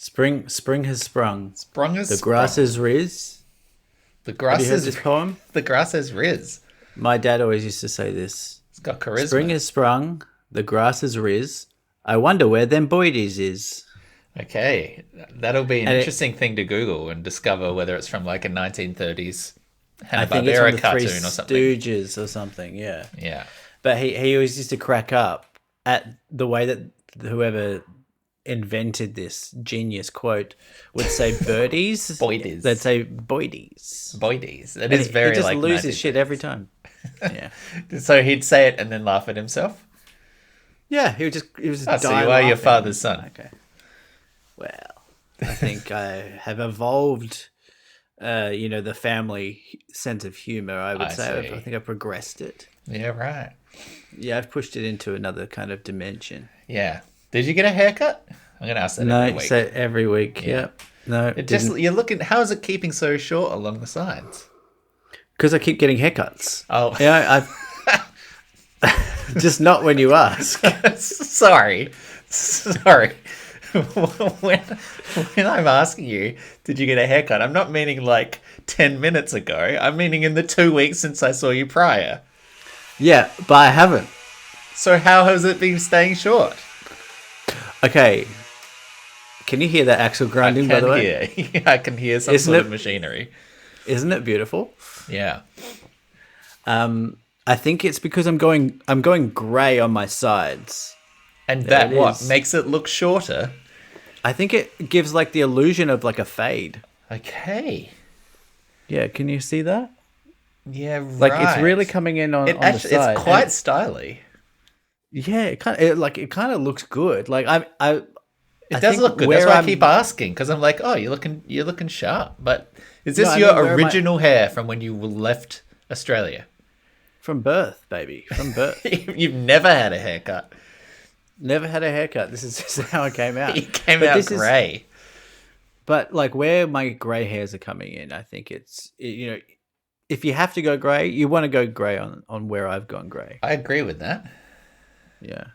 Spring has sprung. Sprung is The grass sprung. is riz. The Have grass you heard is this poem? the grass is riz. My dad always used to say this. It's got charisma. Spring has sprung. The grass is riz. I wonder where them boydies is. Okay, that'll be an And interesting thing to Google and discover whether it's from like a 1930s I think it's from Hanna-Barbera the cartoon Three or something. Stooges or something, yeah. Yeah. But he always used to crack up at the way that whoever invented this genius quote would say birdies. Boydies. They'd say boydies. Boydies. It And is very he just like loses 1930s. shit every time. Yeah. So he'd say it and then laugh at himself. Yeah, he was just Oh, so die you are your laughing. father's son. Okay. Well, I think I have evolved, the family sense of humor, I would I say. see. I think I've progressed it. Yeah, right. Yeah, I've pushed it into another kind of dimension. Yeah. Did you get a haircut? I'm gonna ask that every week. So every week. Yeah. Yep. No, It just you're looking. How is it keeping so short along the sides? because I keep getting haircuts. Oh, Yeah, I just not when you ask. sorry. when I'm asking you, did you get a haircut? I'm not meaning like 10 minutes ago. I'm meaning in the 2 weeks since I saw you prior. Yeah, but I haven't. So how has it been staying short? Okay. Can you hear that axle grinding, by the way? I can hear some Isn't sort it- of machinery. Isn't it beautiful? Yeah. I think it's because I'm going grey on my sides. And There that it what is. makes it look shorter? I think it gives like the illusion of like a fade. Okay. Yeah, can you see that? Yeah, right. Like it's really coming in on, It on actually, the side. it's quite And stylish. yeah, it kind of looks good. Like I It does think look good. where That's why I I'm- keep asking because I'm like, oh, you're looking sharp. But is this No, I your mean, where am I- original hair from when you left Australia? from birth, baby, from birth. You've never had a haircut. Never had a haircut. This is just how I came out. You came But out this is- grey. But like where my grey hairs are coming in, I think if you have to go grey, you want to go grey on where I've gone grey. I agree with that. Yeah.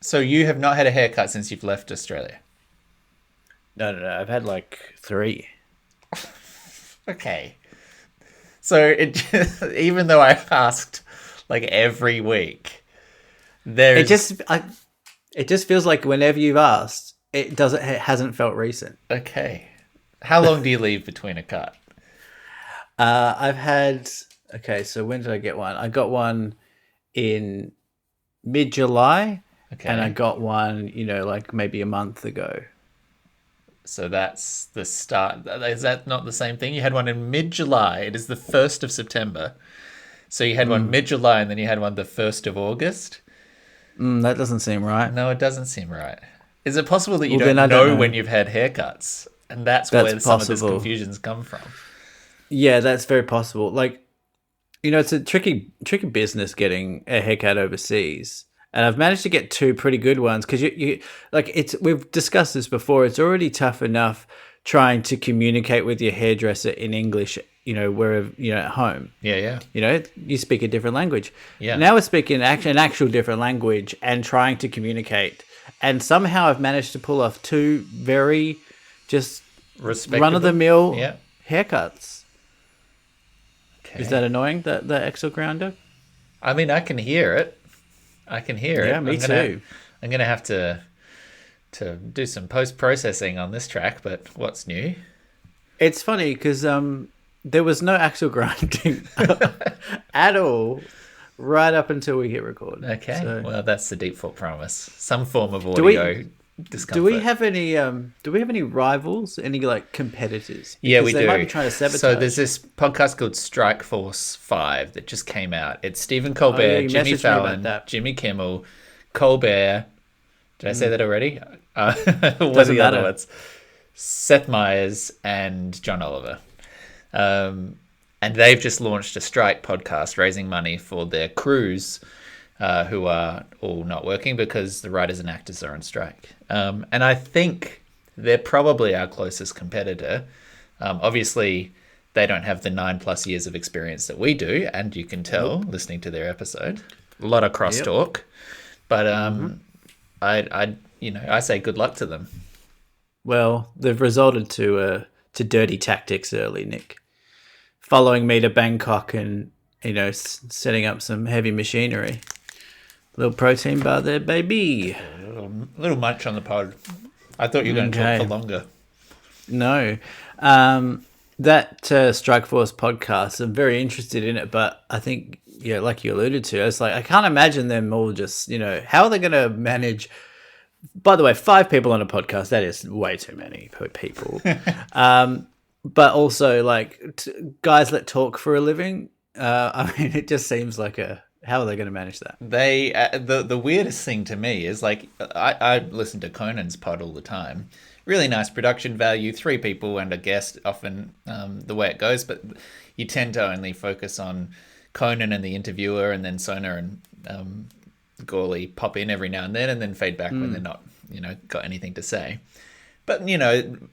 So you have not had a haircut since you've left Australia. No. I've had like 3. Okay. So it just, even though I asked like every week, It just feels like whenever you've asked, it hasn't felt recent. okay. How long do you leave between a cut? I've had so when did I get one? I got one in mid-July, Okay. and I got one, like maybe a month ago. So that's the start. Is that not the same thing? You had one in mid-July. It is the 1st of September. So you had one mid-July and then you had one the 1st of August. That doesn't seem right. No, it doesn't seem right. Is it possible that you Well, then don't I don't know know. when you've had haircuts? And that's That's where some of this possible. confusion's come from. Yeah, that's very possible. Like, it's a tricky business getting a haircut overseas. And I've managed to get 2 pretty good ones because we've discussed this before. It's already tough enough trying to communicate with your hairdresser in English, wherever, at home. Yeah, yeah. You speak a different language. Yeah. Now we're speaking an actual different language and trying to communicate. And somehow I've managed to pull off 2 very just Respectable. run-of-the-mill Yeah. haircuts. Okay. Is that annoying, the exo grounder? I mean, I can hear it. I can hear it. Yeah, me too. I'm going to have to do some post-processing on this track, but what's new? It's funny because there was no axle grinding at all right up until we hit record. Okay, So, well, that's the default promise. Some form of Do we- audio discomfort. do we have any rivals? Any like competitors? Yeah, Because we they do. might be trying to sabotage. So there's this podcast called Strike Force 5 that just came out. It's Stephen Oh, yeah, Colbert, you Jimmy messaged me about Fallon, that. Jimmy Kimmel, Colbert. Did I say that already? What are Doesn't the other matter. ones? Seth Meyers and John Oliver. And they've just launched a strike podcast raising money for their crews who are all not working because the writers and actors are on strike. And I think they're probably our closest competitor. Obviously, they don't have the 9+ years of experience that we do, and you can tell listening to their episode. A lot of crosstalk. But I say good luck to them. Well, they've resorted to dirty tactics early, Nick. Following me to Bangkok and setting up some heavy machinery. Little protein bar there, baby. A little much on the pod. I thought you were going to talk Okay. for longer. No. That Strikeforce podcast, I'm very interested in it, but I think, yeah, like you alluded to, it's like I can't imagine them all just, how are they going to manage? By the way, 5 people on a podcast, that is way too many people. But also, like, guys that talk for a living, I mean, it just seems like how are they going to manage that? They the weirdest thing to me is like I listen to Conan's pod all the time. Really nice production value, 3 people and a guest, often the way it goes. But you tend to only focus on Conan and the interviewer, and then Sona and Gawley pop in every now and then fade back when they're not got anything to say. But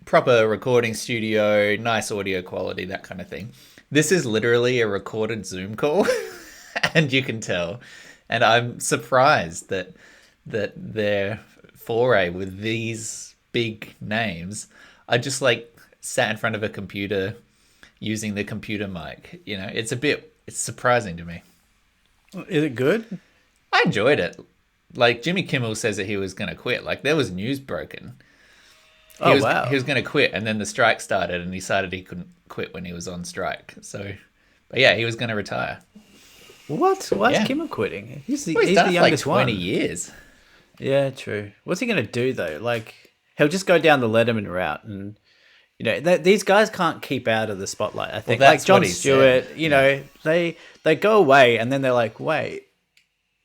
proper recording studio, nice audio quality, that kind of thing. This is literally a recorded Zoom call. And you can tell, and I'm surprised that their foray with these big names, I just like sat in front of a computer using the computer mic. It's surprising to me. Is it good? I enjoyed it. Like Jimmy Kimmel says that he was going to quit. Like there was news broken. Wow. He was going to quit, and then the strike started, and he decided he couldn't quit when he was on strike. So, but yeah, he was going to retire. What? Why is Yeah. Kimmel quitting? He's the He's done it for like youngest 20 one. years. Yeah, true. What's he going to do, though? Like, he'll just go down the Letterman route. And, these guys can't keep out of the spotlight, I think. Well, Like that's Jon what he Stewart, said. they go away and then they're like, wait,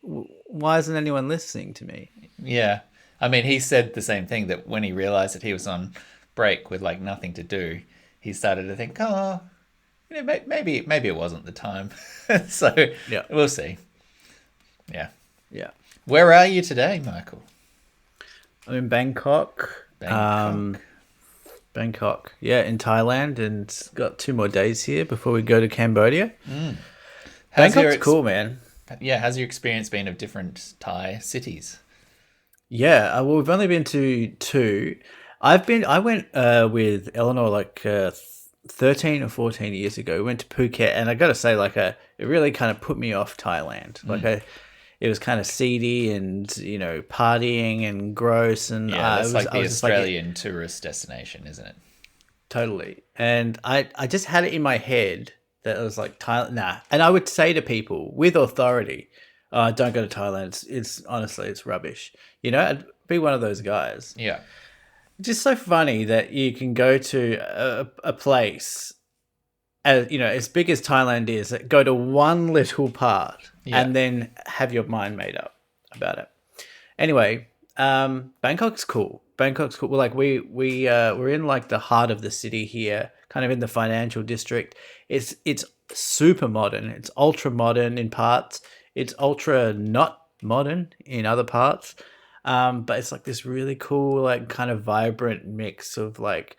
why isn't anyone listening to me? Yeah. I mean, he said the same thing, that when he realized that he was on break with like nothing to do, he started to think, maybe it wasn't the time. So Yeah. we'll see. Yeah. Yeah. Where are you today, Michael? I'm in Bangkok. Bangkok. Yeah, in Thailand, and got 2 more days here before we go to Cambodia. How's your Bangkok's cool, man. Yeah, how's your experience been of different Thai cities? Yeah, well, we've only been to 2. I went with Eleanor like 13 or 14 years ago. We went to Phuket, and I got to say, like, it really kind of put me off Thailand. Like, it was kind of seedy and partying and gross, and Yeah, that's like the I was just like, Australian tourist destination, isn't it? totally. And I just had it in my head that it was like Thailand. Nah, and I would say to people with authority, don't go to Thailand. It's honestly, it's rubbish. I'd be one of those guys. Yeah. Just so funny that you can go to a place, as big as Thailand is, go to one little part and then have your mind made up about it. Anyway, Bangkok's cool. Well, like we're in like the heart of the city here, kind of in the financial district. It's super modern. It's ultra modern in parts. It's ultra not modern in other parts. But it's like this really cool, like kind of vibrant mix of like,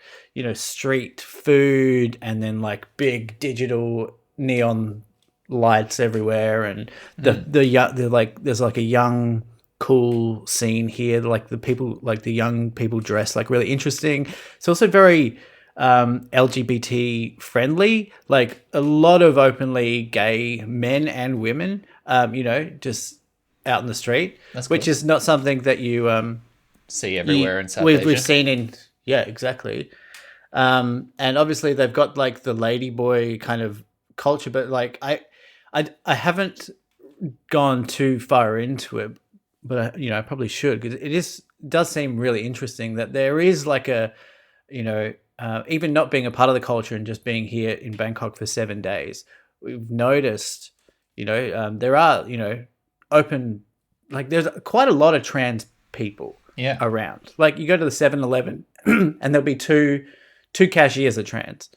street food and then like big digital neon lights everywhere. And the like, there's like a young, cool scene here. Like the young people dress like really interesting. It's also very, LGBT friendly, like a lot of openly gay men and women, just out in the street, which cool. is not something that you See everywhere in South Asia. we've seen in exactly. And obviously they've got like the ladyboy kind of culture, but like I haven't gone too far into it, but I probably should, because it does seem really interesting that there is like a even not being a part of the culture and just being here in Bangkok for 7 days, we've noticed there are open, like there's quite a lot of trans people around. Like you go to the 7-Eleven and there'll be two cashiers are trans.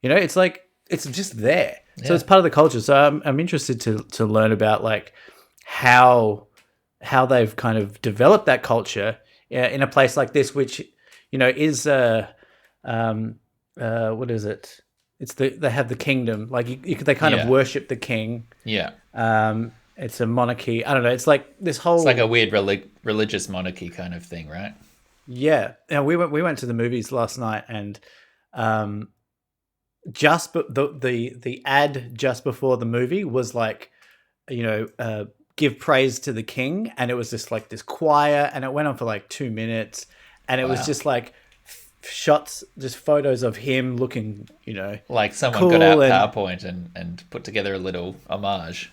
It's like it's just there. So it's part of the culture. So I'm interested to learn about like how they've kind of developed that culture in a place like this, which is what is it? It's they have the kingdom. Like they kind of worship the king. Yeah. It's a monarchy. I don't know. It's like this whole. It's like a weird religious monarchy kind of thing, right? Yeah, and we went to the movies last night, and um, the ad just before the movie was like, give praise to the king, and it was just like this choir, and it went on for like 2 minutes, and it was Wow. just like shots, just photos of him looking, Like someone got cool, out and PowerPoint and put together a little homage.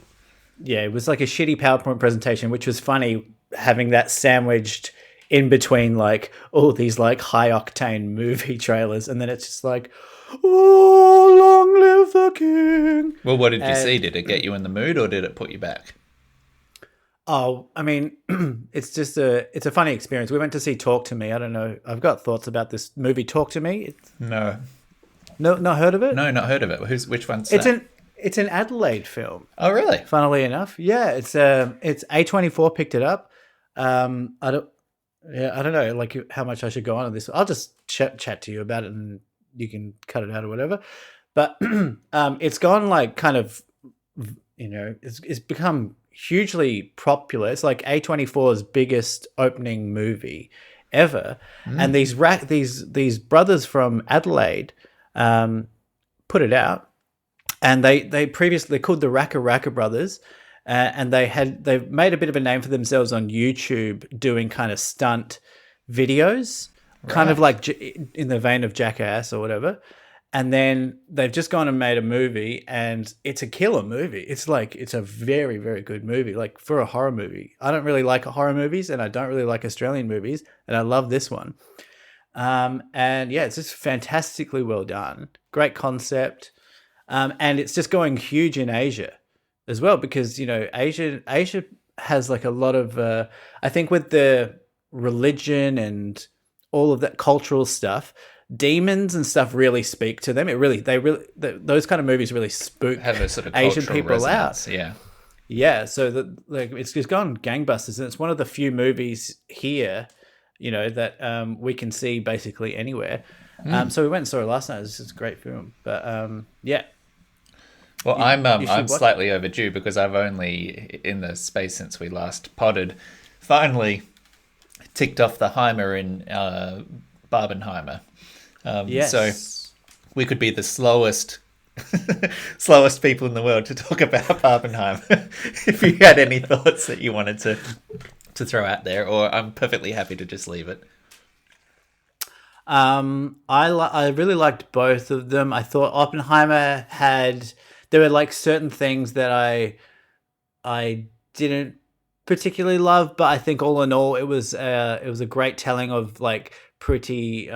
yeah, it was like a shitty PowerPoint presentation, which was funny having that sandwiched in between like all these like high octane movie trailers, and then it's just like, oh, long live the king. Well, what did you see? And Did it get you in the mood or did it put you back? oh, I mean, it's a funny experience. We went to see Talk to Me. I don't know. I've got thoughts about this movie, Talk to Me. No. No, not heard of it. No, not heard of it. Which one's It's that? an Adelaide film. Oh, really? Funnily enough, yeah, it's A24 picked it up. I don't, yeah, I don't know, like how much I should go on in this. I'll just chat to you about it, and you can cut it out or whatever. But it's gone like kind of, it's become hugely popular. It's like A24's biggest opening movie ever, and these brothers from Adelaide put it out, and they previously called the Raka Raka brothers, and they've made a bit of a name for themselves on YouTube doing kind of stunt videos, kind of Right. like in the vein of Jackass or whatever. And then they've just gone and made a movie, and it's a killer movie. It's a very, very good movie, like for a horror movie. I don't really like horror movies, and I don't really like Australian movies, and I love this one. And yeah, it's just fantastically well done. Great concept. And it's just going huge in Asia as well, because Asia has like a lot of I think with the religion and all of that cultural stuff, demons and stuff really speak to them. Those kind of movies really spook Have a sort of Asian cultural people out. resonance. Yeah. Yeah, so it's just gone gangbusters, and it's one of the few movies here, that we can see basically anywhere. So we went and saw it last night. It's just a great film, but yeah, Well, you I'm should watch. slightly overdue because I've only, in the space since we last podded, finally ticked off the Heimer in Barbenheimer. Yes. So we could be the slowest people in the world to talk about Barbenheimer. If you had any thoughts that you wanted to throw out there, or I'm perfectly happy to just leave it. I really liked both of them. I thought Oppenheimer there were like certain things that I didn't particularly love, but I think all in all it was a great telling of like pretty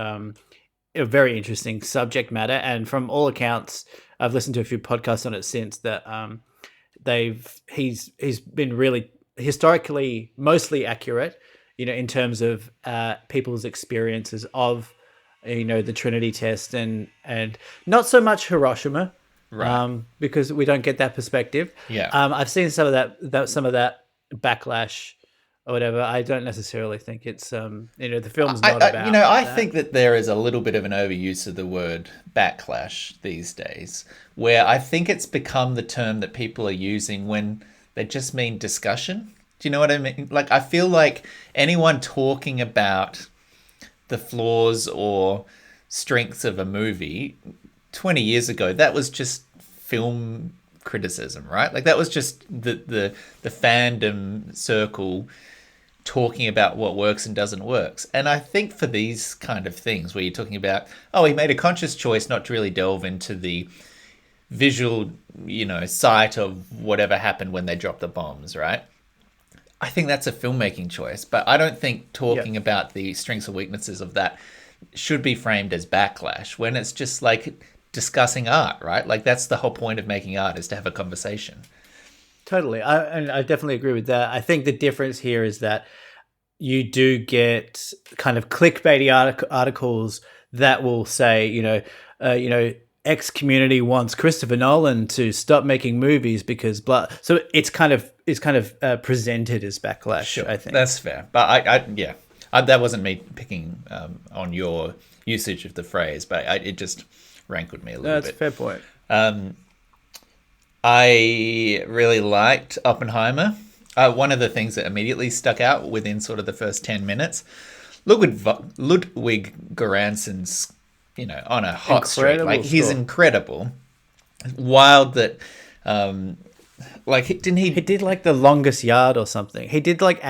a very interesting subject matter, and from all accounts, I've listened to a few podcasts on it since that he's been really historically mostly accurate, in terms of people's experiences of the Trinity test, and not so much Hiroshima, Right. because we don't get that perspective. Yeah. I've seen some of that backlash or whatever. I don't necessarily think it's the film's not about I that. think that there is a little bit of an overuse of the word backlash these days, where I think it's become the term that people are using when they just mean discussion. Do you know what I mean? Like, I feel like anyone talking about the flaws or strengths of a movie 20 years ago, that was just film criticism, right? Like, that was just the fandom circle talking about what works and doesn't works. And I think for these kind of things where you're talking about, oh, he made a conscious choice not to really delve into the visual, sight of whatever happened when they dropped the bombs, right? I think that's a filmmaking choice, but I don't think talking about the strengths or weaknesses of that should be framed as backlash when it's just like discussing art, right? Like, that's the whole point of making art, is to have a conversation. Totally. I definitely agree with that. I think the difference here is that you do get kind of clickbaity articles that will say, X community wants Christopher Nolan to stop making movies because blah. So it's kind of presented as backlash. Sure, I think that's fair. But that wasn't me picking on your usage of the phrase, but it just rankled me a little that's a bit. fair point. I really liked Oppenheimer. One of the things that immediately stuck out within sort of the first 10 minutes, Ludwig Göransson's, on a hot streak. Like, Incredible he's score. incredible. Wild that, like, didn't He he? did like The Longest Yard or something. He did like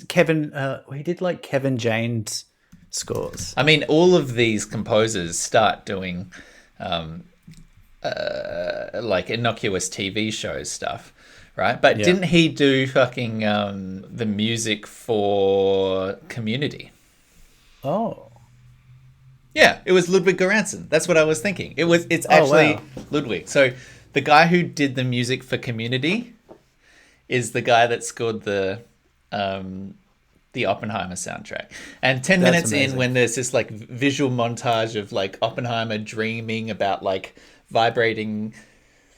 Kevin. He did like Kevin James scores. I mean, all of these composers start doing, like, innocuous TV shows stuff, right? But Yeah. didn't he do fucking the music for Community? Oh. Yeah, it was Ludwig Göransson. That's what I was thinking. It's Oh, actually wow. Ludwig. So the guy who did the music for Community is the guy that scored the Oppenheimer soundtrack. And 10 That's minutes in, amazing. when there's this like visual montage of like Oppenheimer dreaming about like vibrating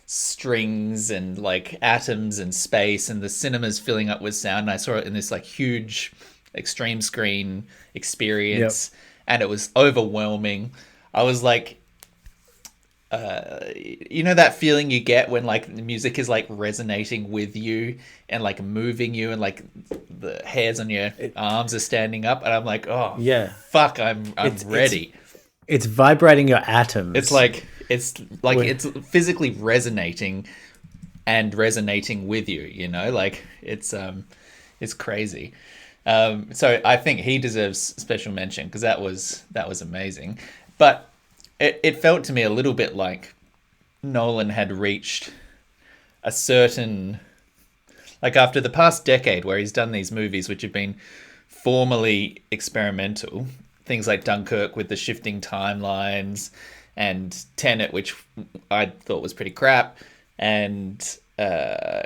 strings and like atoms and space, and the cinema's filling up with sound, and I saw it in this like huge extreme screen experience, and it was overwhelming. I was like, that feeling you get when like the music is like resonating with you and like moving you, and like the hairs on your arms are standing up, and I'm like, oh Yeah. fuck, I'm ready. It's vibrating your atoms. It's like Wait. it's physically resonating and resonating with you. Like it's crazy. So I think he deserves special mention because that was amazing. But it felt to me a little bit like Nolan had reached a certain, like, after the past decade where he's done these movies which have been formally experimental, things like Dunkirk with the shifting timelines, and Tenet, which I thought was pretty crap, and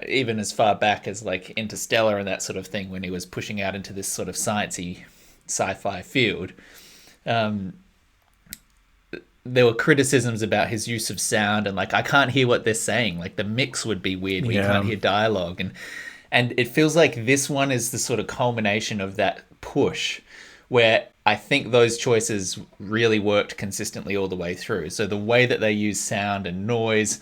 even as far back as like Interstellar and that sort of thing, when he was pushing out into this sort of sciencey sci-fi field. There were criticisms about his use of sound, and like, I can't hear what they're saying. Like, the mix would be weird when you can't hear dialogue, and it feels like this one is the sort of culmination of that push, where I think those choices really worked consistently all the way through. So the way that they use sound and noise,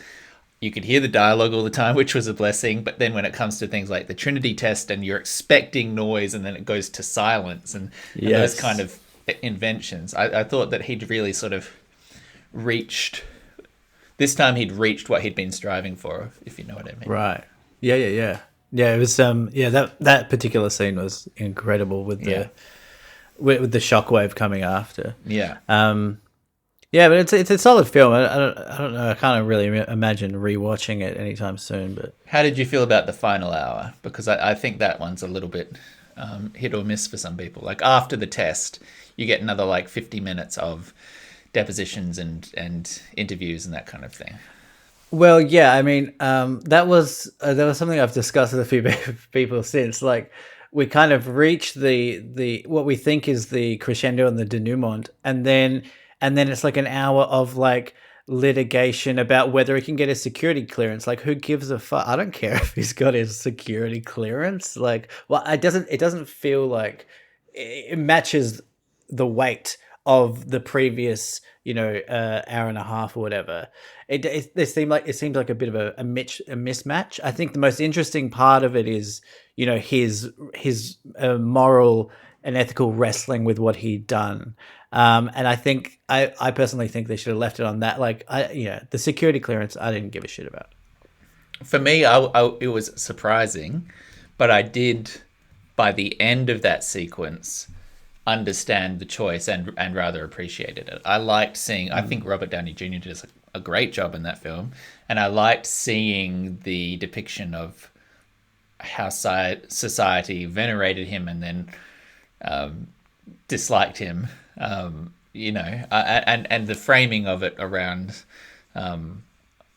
you could hear the dialogue all the time, which was a blessing. But then when it comes to things like the Trinity test, and you're expecting noise, and then it goes to silence, and those kind of inventions, I thought that he'd really sort of reached what he'd been striving for, if you know what I mean. Right. Yeah. It was that particular scene was incredible with the with the shockwave coming after. Yeah. But it's a solid film. I don't know. I can't really imagine rewatching it anytime soon. But How did you feel about the final hour? Because I think that one's a little bit hit or miss for some people. Like, after the test, you get another like 50 minutes of depositions and interviews and that kind of thing. well, yeah. I mean, that was something I've discussed with a few people since. Like, we kind of reach the what we think is the crescendo and the denouement, and then it's like an hour of like litigation about whether he can get a security clearance. Like, who gives a fuck? I don't care if he's got his security clearance. Like, well, it doesn't feel like it matches the weight of the previous, hour and a half or whatever. It seems like a bit of a mismatch. I think the most interesting part of it is, his moral and ethical wrestling with what he'd done. And I think I personally think they should have left it on that. Like, the security clearance, I didn't give a shit about. For me, it was surprising, but I did, by the end of that sequence, understand the choice and rather appreciated it. I liked seeing, I think Robert Downey Jr. did a great job in that film, and I liked seeing the depiction of how society venerated him and then disliked him, and the framing of it around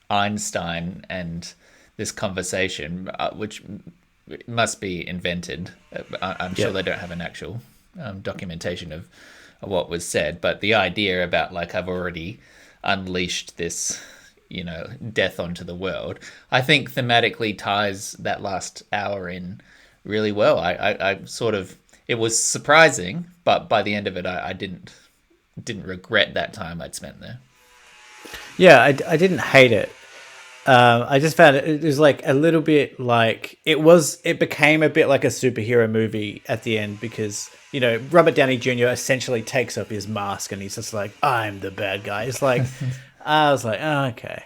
Einstein and this conversation, which must be invented. I'm sure they don't have an actual documentation of what was said, but the idea about like, I've already unleashed this, death onto the world, I think thematically ties that last hour in really well. I sort of, it was surprising, but by the end of it, I didn't regret that time I'd spent there. Yeah, I didn't hate it. I just found it was like a little bit like it became a bit like a superhero movie at the end because, Robert Downey Jr. essentially takes up his mask and he's just like, I'm the bad guy. It's like, I was like, oh, okay,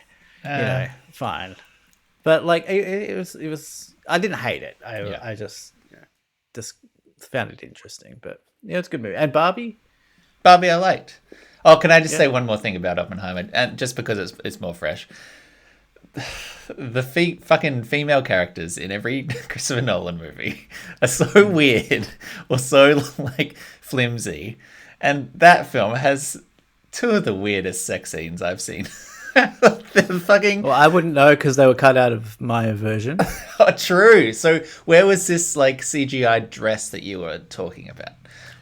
fine. But like, it was, I didn't hate it. I just found it interesting, but it's a good movie. And Barbie? Barbie, I liked. Oh, can I just say one more thing about Oppenheimer? And just because it's more fresh. The fucking female characters in every Christopher Nolan movie are so weird or so like flimsy, and that film has two of the weirdest sex scenes I've seen. They're fucking. Well, I wouldn't know because they were cut out of my version. Oh, true. So where was this like CGI dress that you were talking about?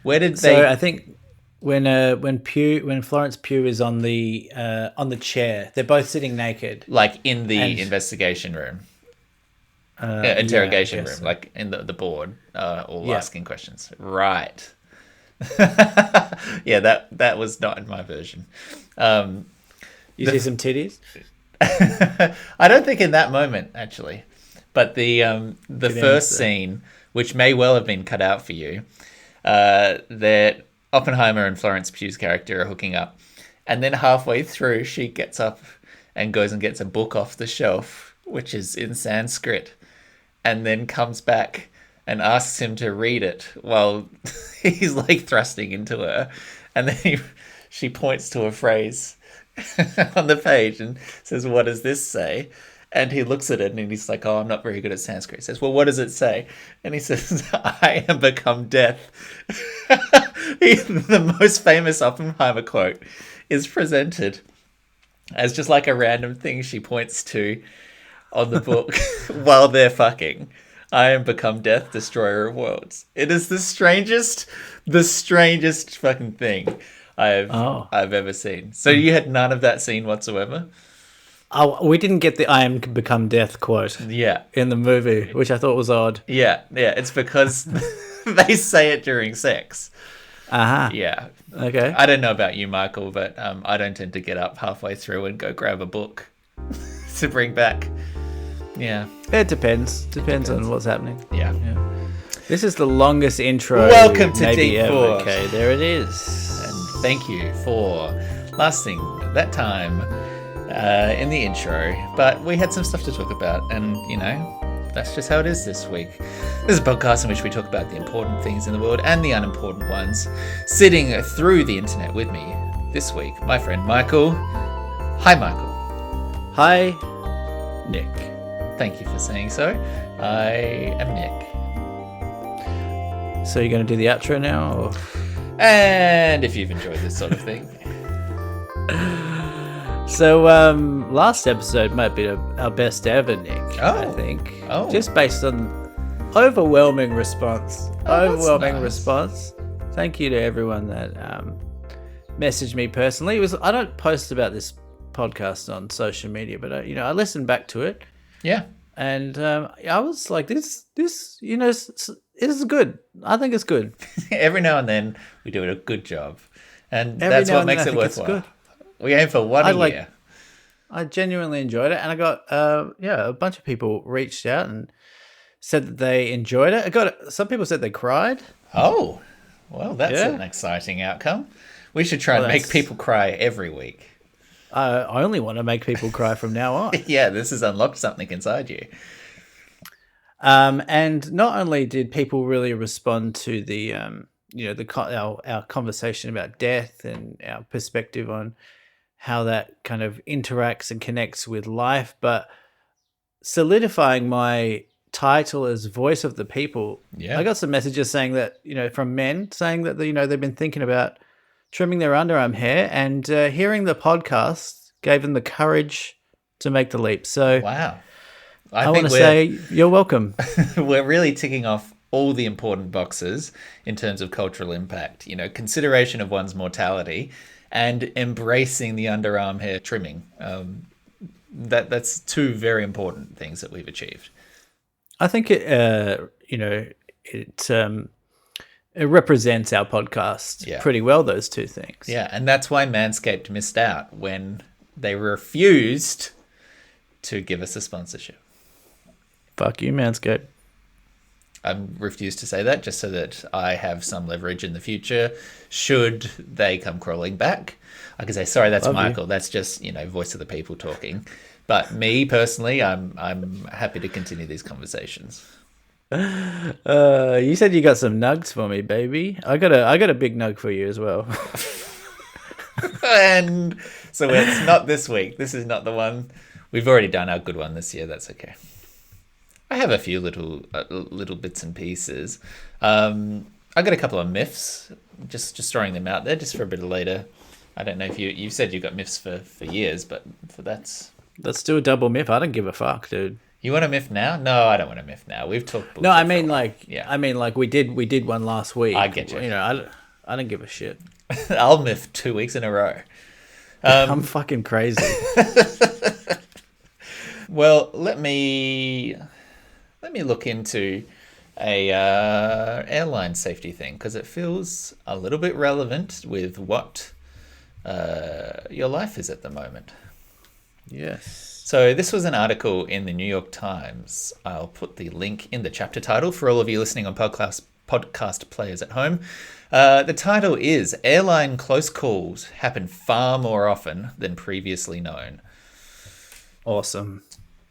Where did they? So I think when Florence Pugh is on the chair, they're both sitting naked, like in the investigation room, interrogation room, like in the board, all asking questions. Right. Yeah, that was not in my version. You see some titties? I don't think in that moment actually, but the first scene, which may well have been cut out for you, that Oppenheimer and Florence Pugh's character are hooking up, and then halfway through she gets up and goes and gets a book off the shelf, which is in Sanskrit, and then comes back and asks him to read it while he's like thrusting into her, and then she points to a phrase on the page and says, "What does this say?" And he looks at it and he's like, "Oh, I'm not very good at Sanskrit." He says, "Well, what does it say?" And he says, "I am become death." The most famous Oppenheimer quote is presented as just like a random thing she points to on the book while they're fucking. "I am become death, destroyer of worlds." It is the strangest fucking thing I've ever seen. So you had none of that scene whatsoever? Oh, we didn't get the "I am become death" quote. Yeah, in the movie, which I thought was odd. Yeah. It's because they say it during sex. Yeah. Okay. I don't know about you, Michael, but I don't tend to get up halfway through and go grab a book to bring back. Yeah. It depends on what's happening. Yeah. This is the longest intro. Welcome to Deep Thought. Okay, there it is. And thank you for lasting that time in the intro. But we had some stuff to talk about, and that's just how it is this week. This is a podcast in which we talk about the important things in the world and the unimportant ones. Sitting through the internet with me this week, my friend Michael. Hi, Michael. Hi, Nick. Thank you for saying so. I am Nick. So you're going to do the outro now? Or? And if you've enjoyed this sort of thing. So, last episode might be our best ever, Nick. I think. Oh. Just based on overwhelming response. Nice. Response. Thank you to everyone that messaged me personally. I don't post about this podcast on social media, but I listened back to it. Yeah. And I was like, this is good. I think it's good. Every now and then we do a good job, and that's what makes it worthwhile. We aim for one a year. I genuinely enjoyed it, and I got a bunch of people reached out and said that they enjoyed it. Some people said they cried. Oh, well, that's an exciting outcome. We should try and make people cry every week. I only want to make people cry from now on. Yeah, this has unlocked something inside you. And not only did people really respond to the our conversation about death and our perspective on how that kind of interacts and connects with life, but solidifying my title as voice of the people. Yeah. I got some messages saying that, from men saying that, they've been thinking about trimming their underarm hair, and hearing the podcast gave them the courage to make the leap. So wow. I want to say you're welcome. We're really ticking off all the important boxes in terms of cultural impact, consideration of one's mortality and embracing the underarm hair trimming. That's two very important things that we've achieved. I think it represents our podcast pretty well, those two things. Yeah, and that's why Manscaped missed out when they refused to give us a sponsorship. Fuck you, Manscaped. I refuse to say that just so that I have some leverage in the future should they come crawling back. I can say, sorry, that's Michael. That's just, voice of the people talking. But me personally, I'm happy to continue these conversations. You said you got some nugs for me, baby. I got a big nug for you as well. And so it's not this week. This is not the one. We've already done our good one this year. That's okay. I have a few little bits and pieces. I got a couple of myths. Just throwing them out there, just for a bit of later. I don't know if you said you got myths for years, but for that's. Let's do a double myth. I don't give a fuck, dude. You want a myth now? No, I don't want a myth now. We've talked. No, I mean we did one last week. I get you. I don't give a shit. I'll myth 2 weeks in a row. I'm fucking crazy. Well, let me look into a airline safety thing because it feels a little bit relevant with what your life is at the moment. Yes. So this was an article in the New York Times. I'll put the link in the chapter title for all of you listening on podcast players at home. The title is Airline Close Calls Happen Far More Often Than Previously Known. Awesome.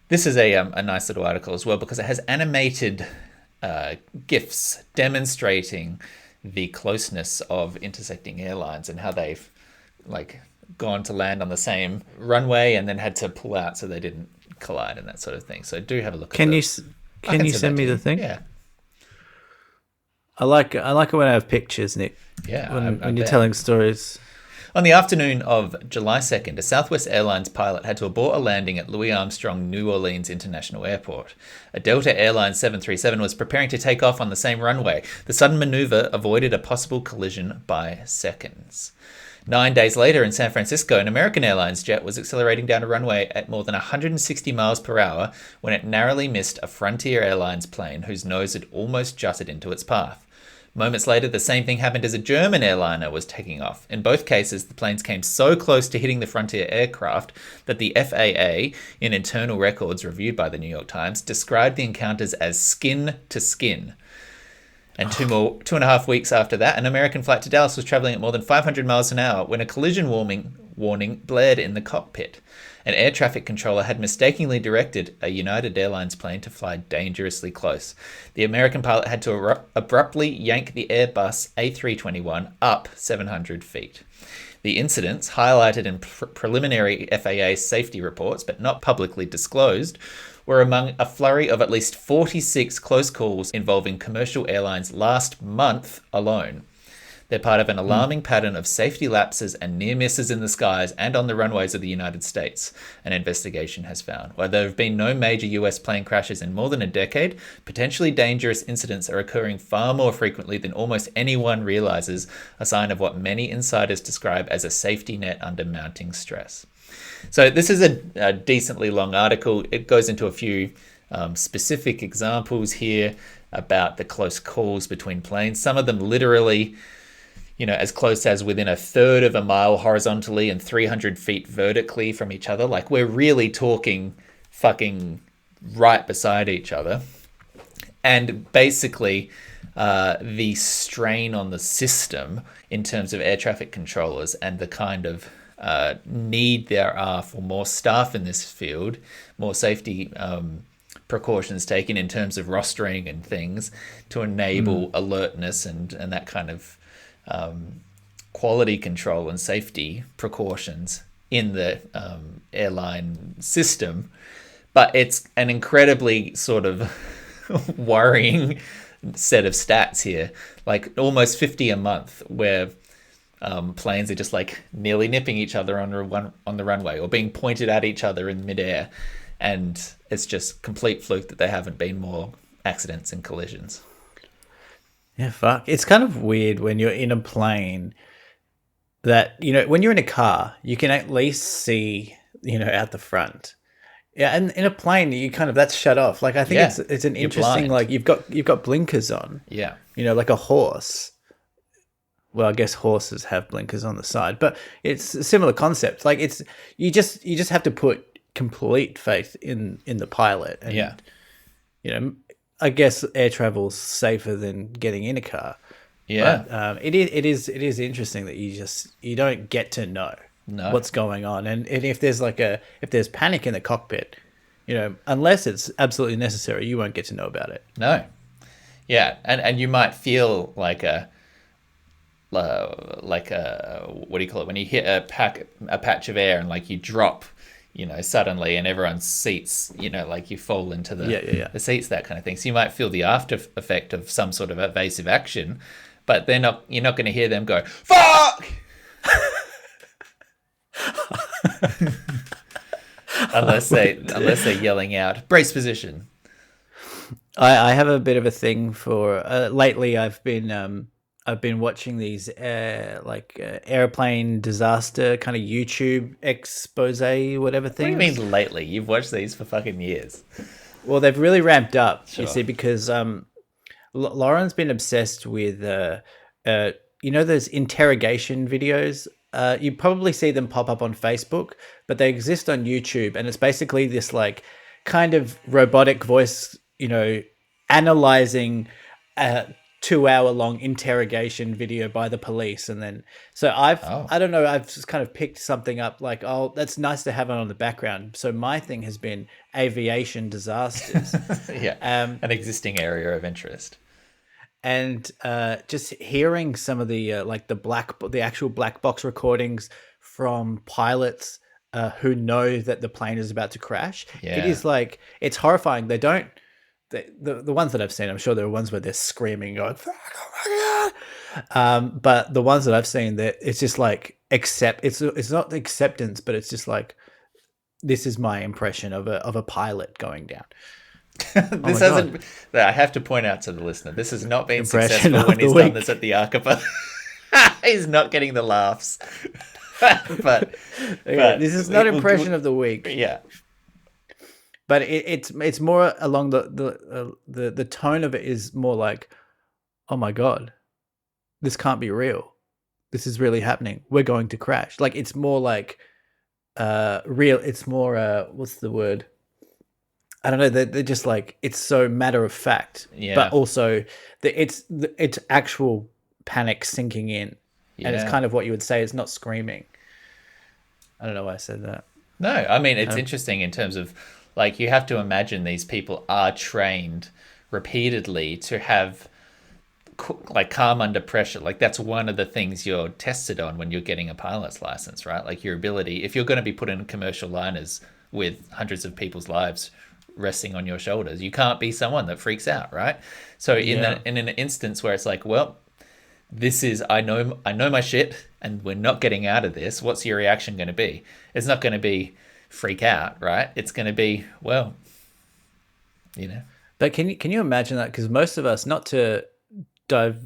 This is a nice little article as well because it has animated GIFs demonstrating the closeness of intersecting airlines and how they've gone to land on the same runway and then had to pull out so they didn't collide and that sort of thing. So do have a look. Can you send me the thing? Yeah. I like it when I have pictures, Nick. Yeah. When you're telling stories. On the afternoon of July 2nd, a Southwest Airlines pilot had to abort a landing at Louis Armstrong New Orleans International Airport. A Delta Airlines 737 was preparing to take off on the same runway. The sudden maneuver avoided a possible collision by seconds. 9 days later in San Francisco, an American Airlines jet was accelerating down a runway at more than 160 miles per hour when it narrowly missed a Frontier Airlines plane whose nose had almost jutted into its path. Moments later, the same thing happened as a German airliner was taking off. In both cases, the planes came so close to hitting the Frontier aircraft that the FAA, in internal records reviewed by the New York Times, described the encounters as skin to skin. And 2.5 weeks after that, an American flight to Dallas was traveling at more than 500 miles an hour when a collision warning blared in the cockpit. An air traffic controller had mistakenly directed a United Airlines plane to fly dangerously close. The American pilot had to abruptly yank the Airbus A321 up 700 feet. The incidents, highlighted in preliminary FAA safety reports but not publicly disclosed, were among a flurry of at least 46 close calls involving commercial airlines last month alone. They're part of an alarming pattern of safety lapses and near misses in the skies and on the runways of the United States, an investigation has found. While there have been no major US plane crashes in more than a decade, potentially dangerous incidents are occurring far more frequently than almost anyone realizes, a sign of what many insiders describe as a safety net under mounting stress. So this is a decently long article. It goes into a few specific examples here about the close calls between planes. Some of them literally, as close as within a third of a mile horizontally and 300 feet vertically from each other. Like, we're really talking fucking right beside each other. And basically, the strain on the system in terms of air traffic controllers and the kind of need there are for more staff in this field, more safety precautions taken in terms of rostering and things to enable alertness and that kind of quality control and safety precautions in the airline system. But it's an incredibly sort of worrying set of stats here, like almost 50 a month, where planes are just nearly nipping each other on the runway or being pointed at each other in midair, and it's just complete fluke that there haven't been more accidents and collisions. Yeah, fuck. It's kind of weird when you're in a plane that, when you're in a car, you can at least see, out the front. Yeah, and in a plane, that's shut off. I think it's an interesting, you've got blinkers on. Yeah. Like a horse. Well, I guess horses have blinkers on the side, but it's a similar concept. You just have to put complete faith in the pilot. And, Yeah. I guess air travel's safer than getting in a car. Yeah. But it is interesting that you don't get to know No. what's going on, and if there's panic in the cockpit, unless it's absolutely necessary, you won't get to know about it. No. Yeah, and you might feel like a what do you call it when you hit a patch of air and like you drop, suddenly, and everyone's seats, like you fall into the seats, that kind of thing. So you might feel the after effect of some sort of evasive action, but you're not going to hear them go fuck. unless they're yelling out brace position. I have a bit of a thing for lately. I've been watching these airplane disaster kind of YouTube expose, whatever things. What do you mean lately? You've watched these for fucking years. Well, they've really ramped up, Sure. you see, because Lauren's been obsessed with those interrogation videos. You probably see them pop up on Facebook, but they exist on YouTube, and it's basically this like kind of robotic voice, analyzing a 2-hour long interrogation video by the police. And then I don't know, I've just kind of picked something up like, oh, that's nice to have it on the background. So my thing has been aviation disasters. Yeah, an existing area of interest. And just hearing some of the the actual black box recordings from pilots who know that the plane is about to crash. Yeah. It is like, it's horrifying. They don't, the ones that I've seen, I'm sure there are ones where they're screaming, going, oh my God. But the ones that I've seen, that it's just like it's not acceptance, but it's just like, this is my impression of a pilot going down. This hasn't. I have to point out to the listener, this has not been Impression successful of when the he's week. done this at the Archipa. He's not getting the laughs. but this is not impression of the week. Yeah. But it's more along the tone of it is more like, oh my God, this can't be real. This is really happening. We're going to crash. Like, it's more like real. It's more what's the word? I don't know. They're just like, it's so matter of fact. Yeah. But also it's actual panic sinking in, and it's kind of what you would say. It's not screaming. I don't know why I said that. No, I mean, it's interesting in terms of, like, you have to imagine these people are trained repeatedly to have like calm under pressure. Like, that's one of the things you're tested on when you're getting a pilot's license, right? Like, your ability, if you're going to be put in commercial liners with hundreds of people's lives resting on your shoulders, you can't be someone that freaks out, right? So in an instance where it's like, well, this is, I know my shit, and we're not getting out of this, what's your reaction going to be? It's not going to be freak out, right? It's going to be, well, But can you imagine that? Because most of us, not to dive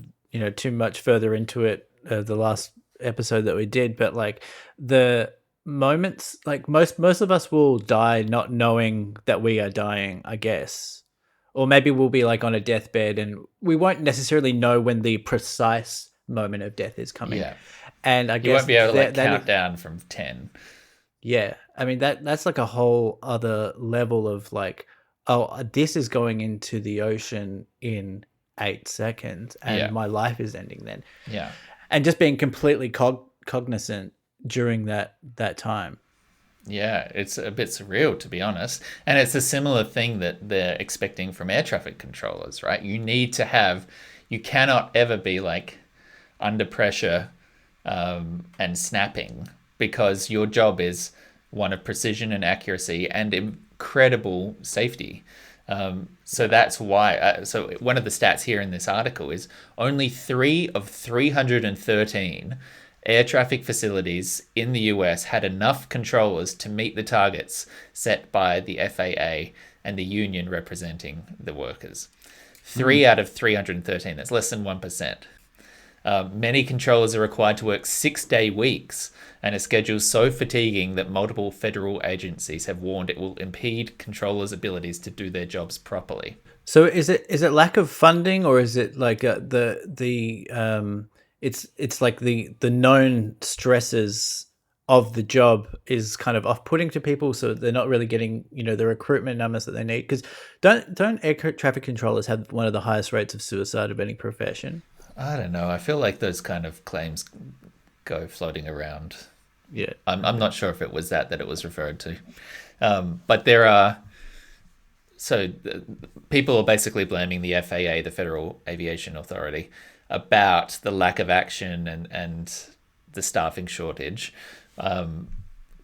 too much further into it, the last episode that we did, but like the moments, like most of us will die not knowing that we are dying, I guess. Or maybe we'll be like on a deathbed and we won't necessarily know when the precise moment of death is coming. Yeah. And I guess you won't be able to count down from 10. Yeah. I mean, that's like a whole other level of like, oh, this is going into the ocean in 8 seconds and my life is ending then. Yeah. And just being completely cognizant during that time. Yeah, it's a bit surreal, to be honest. And it's a similar thing that they're expecting from air traffic controllers, right? You cannot ever be like under pressure and snapping, because your job is one of precision and accuracy and incredible safety. So that's why. So one of the stats here in this article is only 3 of 313 air traffic facilities in the US had enough controllers to meet the targets set by the FAA and the union representing the workers. 3 out of 313, that's less than 1%. Many controllers are required to work 6-day weeks, and a schedule so fatiguing that multiple federal agencies have warned it will impede controllers' abilities to do their jobs properly. So is it lack of funding, or is it like it's like the known stresses of the job is kind of off-putting to people, so they're not really getting, the recruitment numbers that they need. Because don't air traffic controllers have one of the highest rates of suicide of any profession? I don't know. I feel like those kind of claims go floating around. Yeah. I'm not sure if it was that it was referred to. But there are... So people are basically blaming the FAA, the Federal Aviation Authority, about the lack of action and the staffing shortage.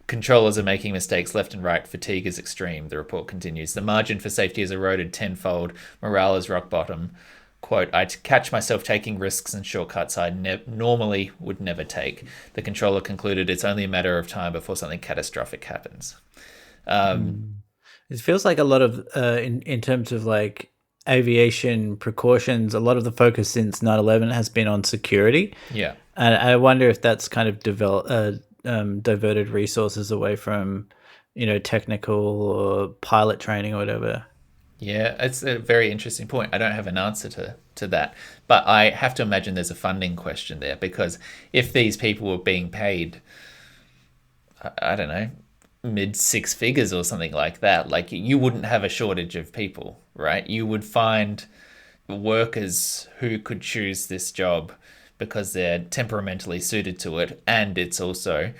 Controllers are making mistakes left and right. Fatigue is extreme, the report continues. The margin for safety is eroded tenfold. Morale is rock bottom. Quote, I catch myself taking risks and shortcuts I normally would never take. The controller concluded it's only a matter of time before something catastrophic happens. It feels like a lot of, in terms of like aviation precautions, a lot of the focus since 9/11 has been on security. Yeah. And I wonder if that's kind of diverted resources away from, technical or pilot training or whatever. Yeah, it's a very interesting point. I don't have an answer to that. But I have to imagine there's a funding question there, because if these people were being paid, I don't know, mid six figures or something like that, like you wouldn't have a shortage of people, right? You would find workers who could choose this job because they're temperamentally suited to it, and it's also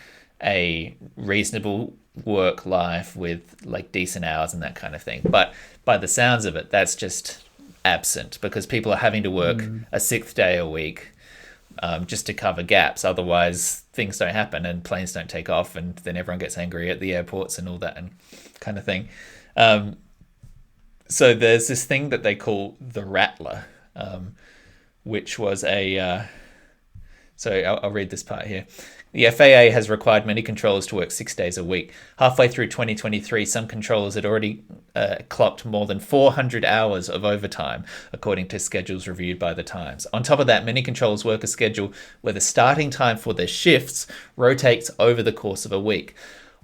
a reasonable work life with like decent hours and that kind of thing. But by the sounds of it, that's just absent, because people are having to work a sixth day a week just to cover gaps. Otherwise, things don't happen and planes don't take off, and then everyone gets angry at the airports and all that and kind of thing. So there's this thing that they call the Rattler, which was a... So I'll read this part here. The FAA has required many controllers to work 6 days a week. Halfway through 2023, some controllers had already clocked more than 400 hours of overtime, according to schedules reviewed by The Times. On top of that, many controllers work a schedule where the starting time for their shifts rotates over the course of a week.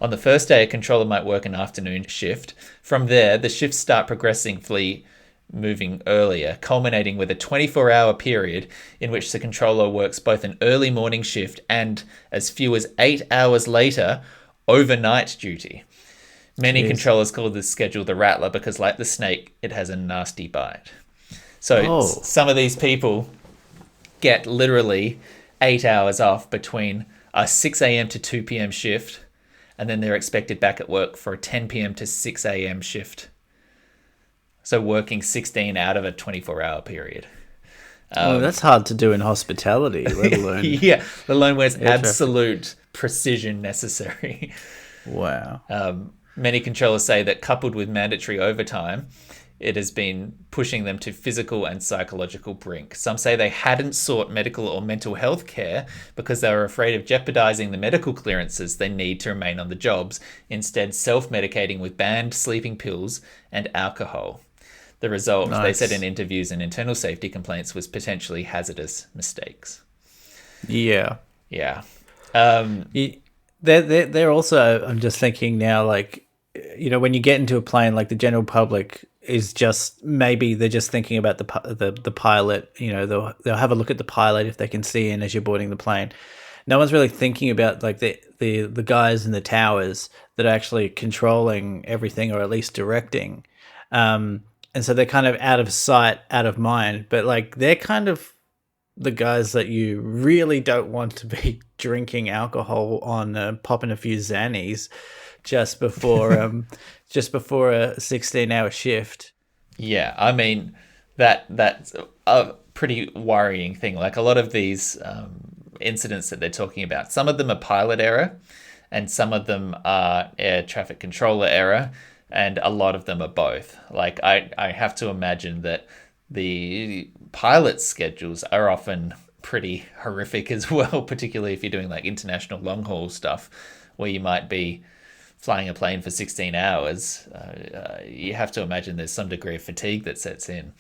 On the first day, a controller might work an afternoon shift. From there, the shifts start progressively moving earlier, culminating with a 24-hour period in which the controller works both an early morning shift and, as few as 8 hours later, overnight duty. Many controllers call this schedule the Rattler because, like the snake, it has a nasty bite. So some of these people get literally 8 hours off between a 6 a.m. to 2 p.m. shift, and then they're expected back at work for a 10 p.m. to 6 a.m. shift. So working 16 out of a 24-hour period. That's hard to do in hospitality, let alone... Yeah, let alone where it's absolute precision necessary. Wow. Many controllers say that coupled with mandatory overtime, it has been pushing them to physical and psychological brink. Some say they hadn't sought medical or mental health care because they were afraid of jeopardizing the medical clearances they need to remain on the jobs, instead self-medicating with banned sleeping pills and alcohol. The result, they said in interviews and internal safety complaints, was potentially hazardous mistakes. Yeah. Yeah. They're also, I'm just thinking now, like, when you get into a plane, like the general public is just, maybe they're just thinking about the pilot. They'll have a look at the pilot if they can see in as you're boarding the plane. No one's really thinking about like the guys in the towers that are actually controlling everything, or at least directing. And so they're kind of out of sight, out of mind, but like they're kind of the guys that you really don't want to be drinking alcohol on, popping a few Xannies just before a 16-hour shift. Yeah, I mean that's a pretty worrying thing. Like a lot of these incidents that they're talking about, some of them are pilot error, and some of them are air traffic controller error, and a lot of them are both. Like I have to imagine that the pilot schedules are often pretty horrific as well, particularly if you're doing like international long haul stuff where you might be flying a plane for 16 hours. You have to imagine there's some degree of fatigue that sets in.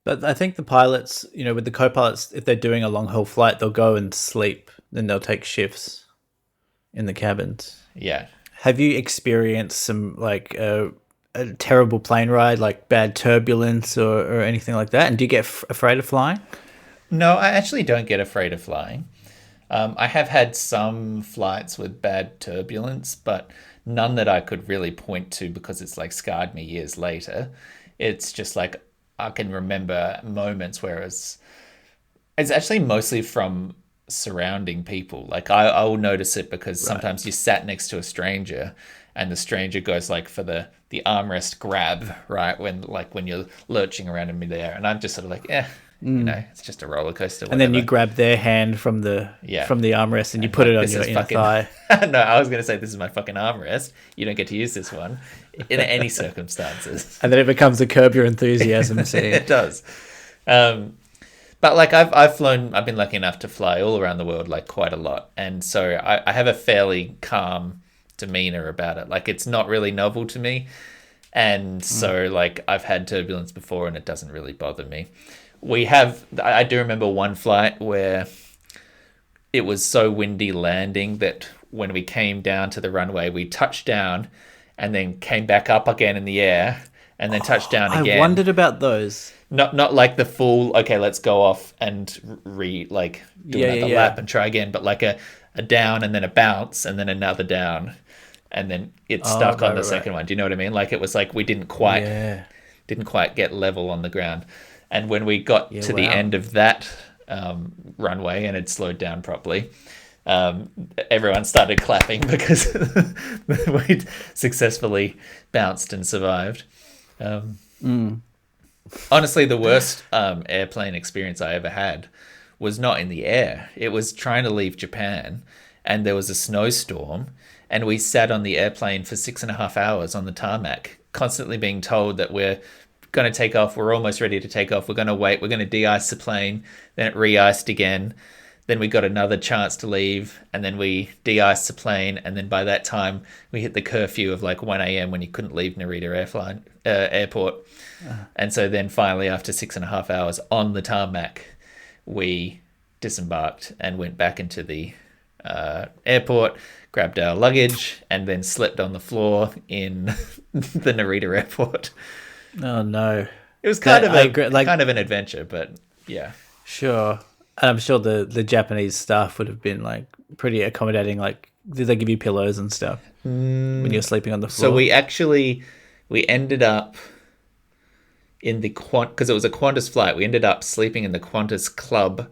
But I think the pilots, with the co-pilots, if they're doing a long haul flight, they'll go and sleep, then they'll take shifts in the cabins. Yeah. Have you experienced some like a terrible plane ride, like bad turbulence or anything like that? And do you get afraid of flying? No, I actually don't get afraid of flying. I have had some flights with bad turbulence, but none that I could really point to because it's like scarred me years later. It's just like I can remember moments where it's actually mostly from surrounding people. Like I will notice it because sometimes you sat next to a stranger and the stranger goes like for the armrest grab, right? When you're lurching around in midair, and I'm just sort of like, it's just a roller coaster. And then you Whatever. grab their hand from the armrest and you put Like, it on this your is inner fucking thigh. no, I was gonna say this is my fucking armrest. You don't get to use this one in any circumstances. And then it becomes a Curb Your Enthusiasm scene. It does. But like I've been lucky enough to fly all around the world like quite a lot, and so I have a fairly calm demeanor about it. Like it's not really novel to me, and so like I've had turbulence before and it doesn't really bother me. I do remember one flight where it was so windy landing that when we came down to the runway, we touched down and then came back up again in the air and then touched down again. I wondered about those. Not like the full, okay, let's go off and do another lap and try again, but like a down and then a bounce and then another down and then it stuck on the second one. Do you know what I mean? Like it was like we didn't quite get level on the ground. And when we got to the end of that runway and it slowed down properly, everyone started clapping because we'd successfully bounced and survived. Honestly, the worst airplane experience I ever had was not in the air. It was trying to leave Japan, and there was a snowstorm, and we sat on the airplane for 6.5 hours on the tarmac, constantly being told that we're going to take off, we're almost ready to take off, we're going to wait, we're going to de-ice the plane, then it re-iced again. Then we got another chance to leave, and then we de-iced the plane, and then by that time we hit the curfew of like 1 a.m. when you couldn't leave Narita Airport. And so then finally, after 6.5 hours on the tarmac, we disembarked and went back into the airport, grabbed our luggage, and then slept on the floor in the Narita Airport. Oh no! It was kind of an adventure, but yeah, sure. And I'm sure the Japanese staff would have been like pretty accommodating. Like, did they give you pillows and stuff when you're sleeping on the floor? So we ended up in the because it was a Qantas flight. We ended up sleeping in the Qantas club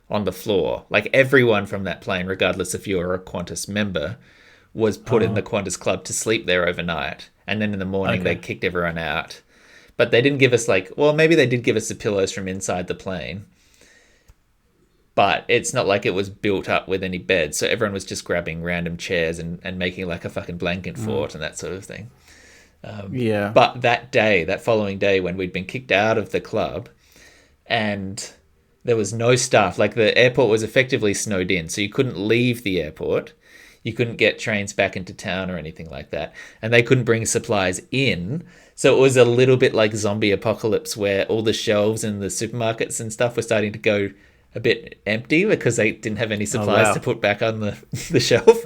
on the floor. Like everyone from that plane, regardless if you were a Qantas member, was put in the Qantas club to sleep there overnight. And then in the morning they kicked everyone out. But they didn't give us maybe they did give us the pillows from inside the plane. But it's not like it was built up with any beds. So everyone was just grabbing random chairs and making like a fucking blanket fort and that sort of thing. But that following day when we'd been kicked out of the club and there was no staff, like the airport was effectively snowed in. So you couldn't leave the airport. You couldn't get trains back into town or anything like that. And they couldn't bring supplies in. So it was a little bit like zombie apocalypse where all the shelves in the supermarkets and stuff were starting to go a bit empty because they didn't have any supplies to put back on the shelf.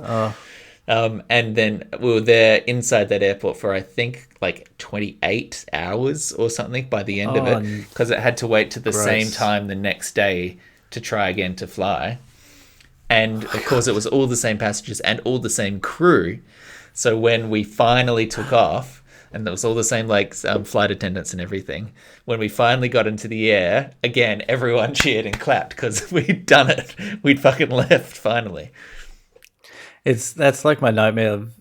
And then we were there inside that airport for I think like 28 hours or something by the end of it because it had to wait to the same time the next day to try again to fly. And of course it was all the same passengers and all the same crew. So when we finally took off, and there was all the same flight attendants and everything. When we finally got into the air, again, everyone cheered and clapped because we'd done it. We'd fucking left finally. That's like my nightmare of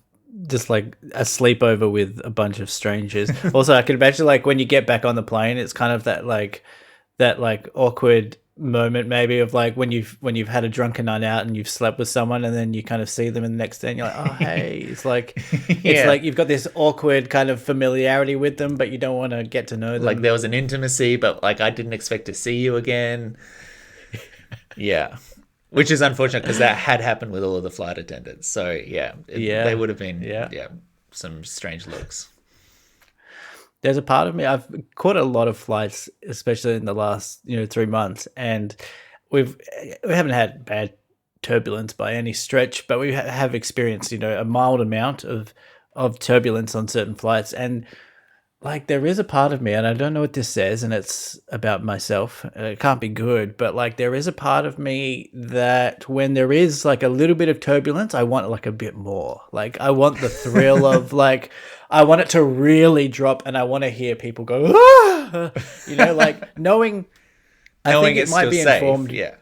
just like a sleepover with a bunch of strangers. Also, I can imagine like when you get back on the plane, it's kind of that awkward moment maybe of like when you've had a drunken night out and you've slept with someone and then you kind of see them in the next day and you're like, oh hey, it's like it's like you've got this awkward kind of familiarity with them but you don't want to get to know them. Like there was an intimacy but like I didn't expect to see you again. Yeah, which is unfortunate because that had happened with all of the flight attendants, so they would have been some strange looks. There's a part of me, I've caught a lot of flights, especially in the last 3 months, and we haven't had bad turbulence by any stretch, but we have experienced a mild amount of turbulence on certain flights. And like there is a part of me, and I don't know what this says, and it's about myself. It can't be good, but like there is a part of me that when there is like a little bit of turbulence, I want like a bit more. Like I want the thrill of like I want it to really drop, and I want to hear people go, ah! Like knowing. I Knowing think it it's might still be safe. informed Yeah.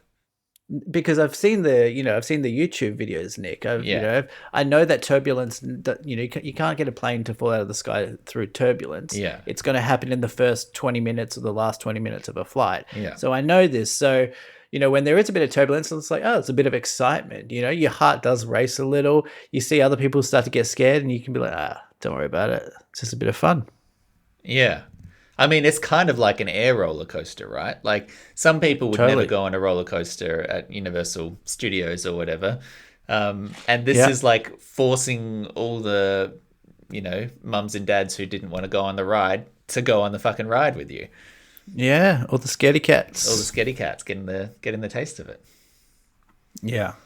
because I've seen the YouTube videos, Nick. Yeah. I know that turbulence. You can't get a plane to fall out of the sky through turbulence. Yeah. It's going to happen in the first 20 minutes or the last 20 minutes of a flight. Yeah. So I know this. So when there is a bit of turbulence, it's like, oh, it's a bit of excitement. Your heart does race a little. You see other people start to get scared, and you can be like, don't worry about it. It's just a bit of fun. Yeah. I mean, it's kind of like an air roller coaster, right? Like some people would never Totally. go on a roller coaster at Universal Studios or whatever. And this Yeah. is like forcing all the, mums and dads who didn't want to go on the ride to go on the fucking ride with you. Yeah. All the scaredy cats. All the scaredy cats getting the taste of it. Yeah.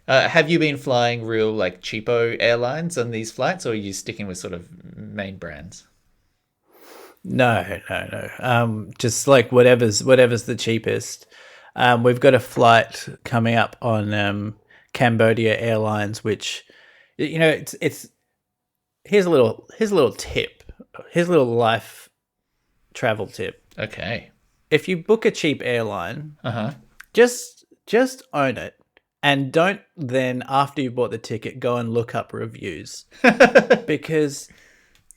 Have you been flying real like cheapo airlines on these flights, or are you sticking with sort of main brands? No, no, no. Just like whatever's the cheapest. We've got a flight coming up on Cambodia Airlines, which it's here's a little tip. Here's a little life travel tip. Okay. If you book a cheap airline, Uh-huh. just own it. And don't then, after you bought the ticket, go and look up reviews. Because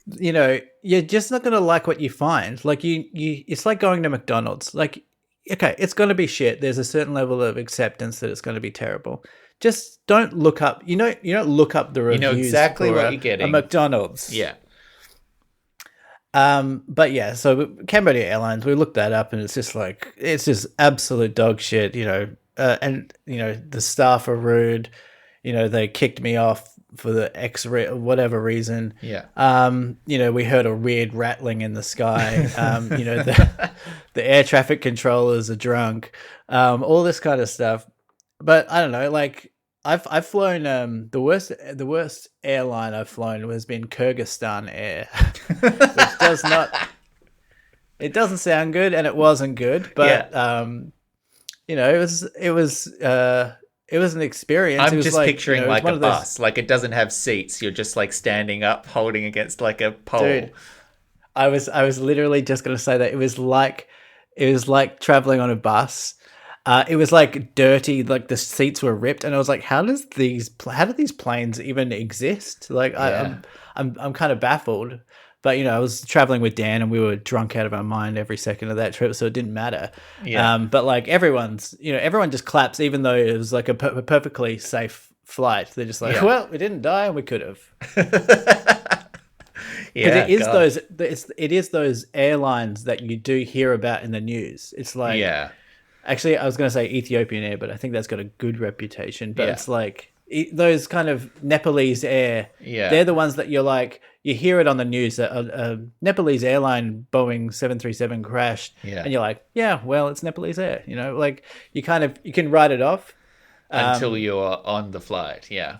you're just not going to like what you find. Like it's like going to McDonald's. Like, okay, it's going to be shit. There's a certain level of acceptance that it's going to be terrible. Just don't look up. You don't look up the reviews. You know exactly for what you're getting. A McDonald's. Yeah. But yeah, so Cambodia Airlines, we looked that up, and it's just absolute dog shit. And the staff are rude. They kicked me off for the whatever reason. Yeah. We heard a weird rattling in the sky. The air traffic controllers are drunk. All this kind of stuff. But I don't know, like I've flown the worst airline I've flown has been Kyrgyzstan Air, which doesn't sound good, and it wasn't good, but it was an experience. I'm it was just like, picturing it was like one a of those- bus. Like it doesn't have seats. You're just like standing up, holding against like a pole. Dude, I was literally just going to say that it was like traveling on a bus. It was like dirty, like the seats were ripped, and I was like, how do these planes even exist? Like I'm kind of baffled. But I was traveling with Dan, and we were drunk out of our mind every second of that trip, so it didn't matter. Yeah. But like everyone just claps, even though it was like a perfectly safe flight. They're just like, well, we didn't die, and we could have. Yeah, it is those airlines that you do hear about in the news. It's like, actually, I was going to say Ethiopian Air, but I think that's got a good reputation. But it's like those kind of Nepalese Air. Yeah. They're the ones that you're like, you hear it on the news that a Nepalese airline Boeing 737 crashed. Yeah. And you're like, yeah, well, it's Nepalese Air. Like you can write it off. Until you're on the flight. Yeah.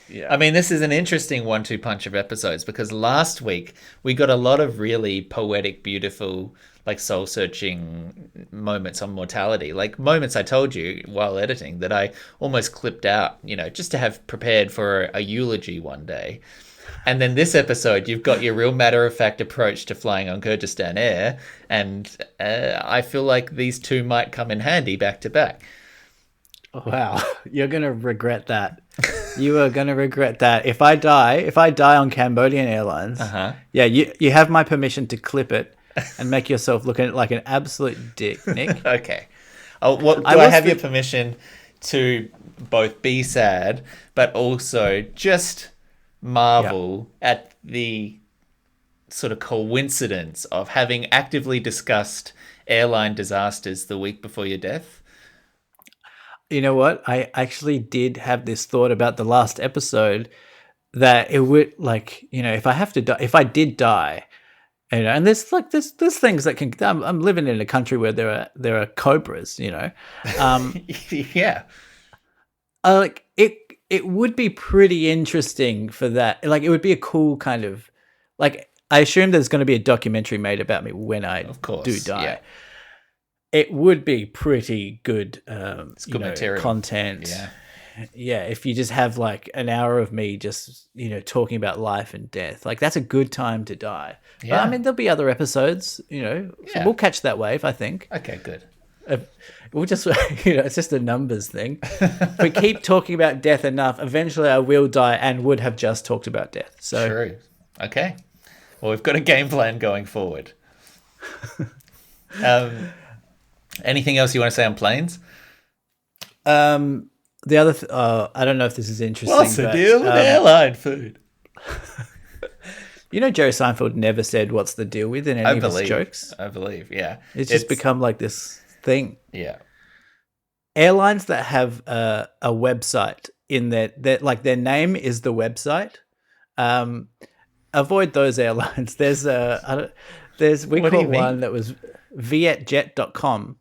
Yeah. I mean, this is an interesting 1-2 punch of episodes because last week we got a lot of really poetic, beautiful, like soul-searching moments on mortality. Like moments I told you while editing that I almost clipped out, just to have prepared for a eulogy one day. And then this episode, you've got your real matter-of-fact approach to flying on Kyrgyzstan Air. And I feel like these two might come in handy back to back. Wow, you're gonna regret that. You are gonna regret that. If I die on Cambodian Airlines, yeah, you have my permission to clip it and make yourself look like an absolute dick, Nick. Okay. Do I have your permission to both be sad, but also just marvel at the sort of coincidence of having actively discussed airline disasters the week before your death? You know what? I actually did have this thought about the last episode that it would if I did die, and there's things that can. I'm living in a country where there are cobras, Yeah. like it would be pretty interesting for that. Like it would be a cool kind of like I assume there's going to be a documentary made about me when I Of course, do die. yeah. It would be pretty good, It's good material. content. Yeah. Yeah, if you just have like an hour of me just, talking about life and death, like that's a good time to die. Yeah. But I mean, there'll be other episodes, so we'll catch that wave, I think. Okay, good. We'll just, it's just a numbers thing. If we keep talking about death enough, eventually I will die and would have just talked about death. So True. Okay. Well, we've got a game plan going forward. Anything else you want to say on planes? The other, I don't know if this is interesting. What's the deal with airline food? Jerry Seinfeld never said what's the deal with in any of his jokes. I believe, yeah. It's just become like this thing. Yeah. Airlines that have a website in their name is the website. Avoid those airlines. We caught one that was vietjet.com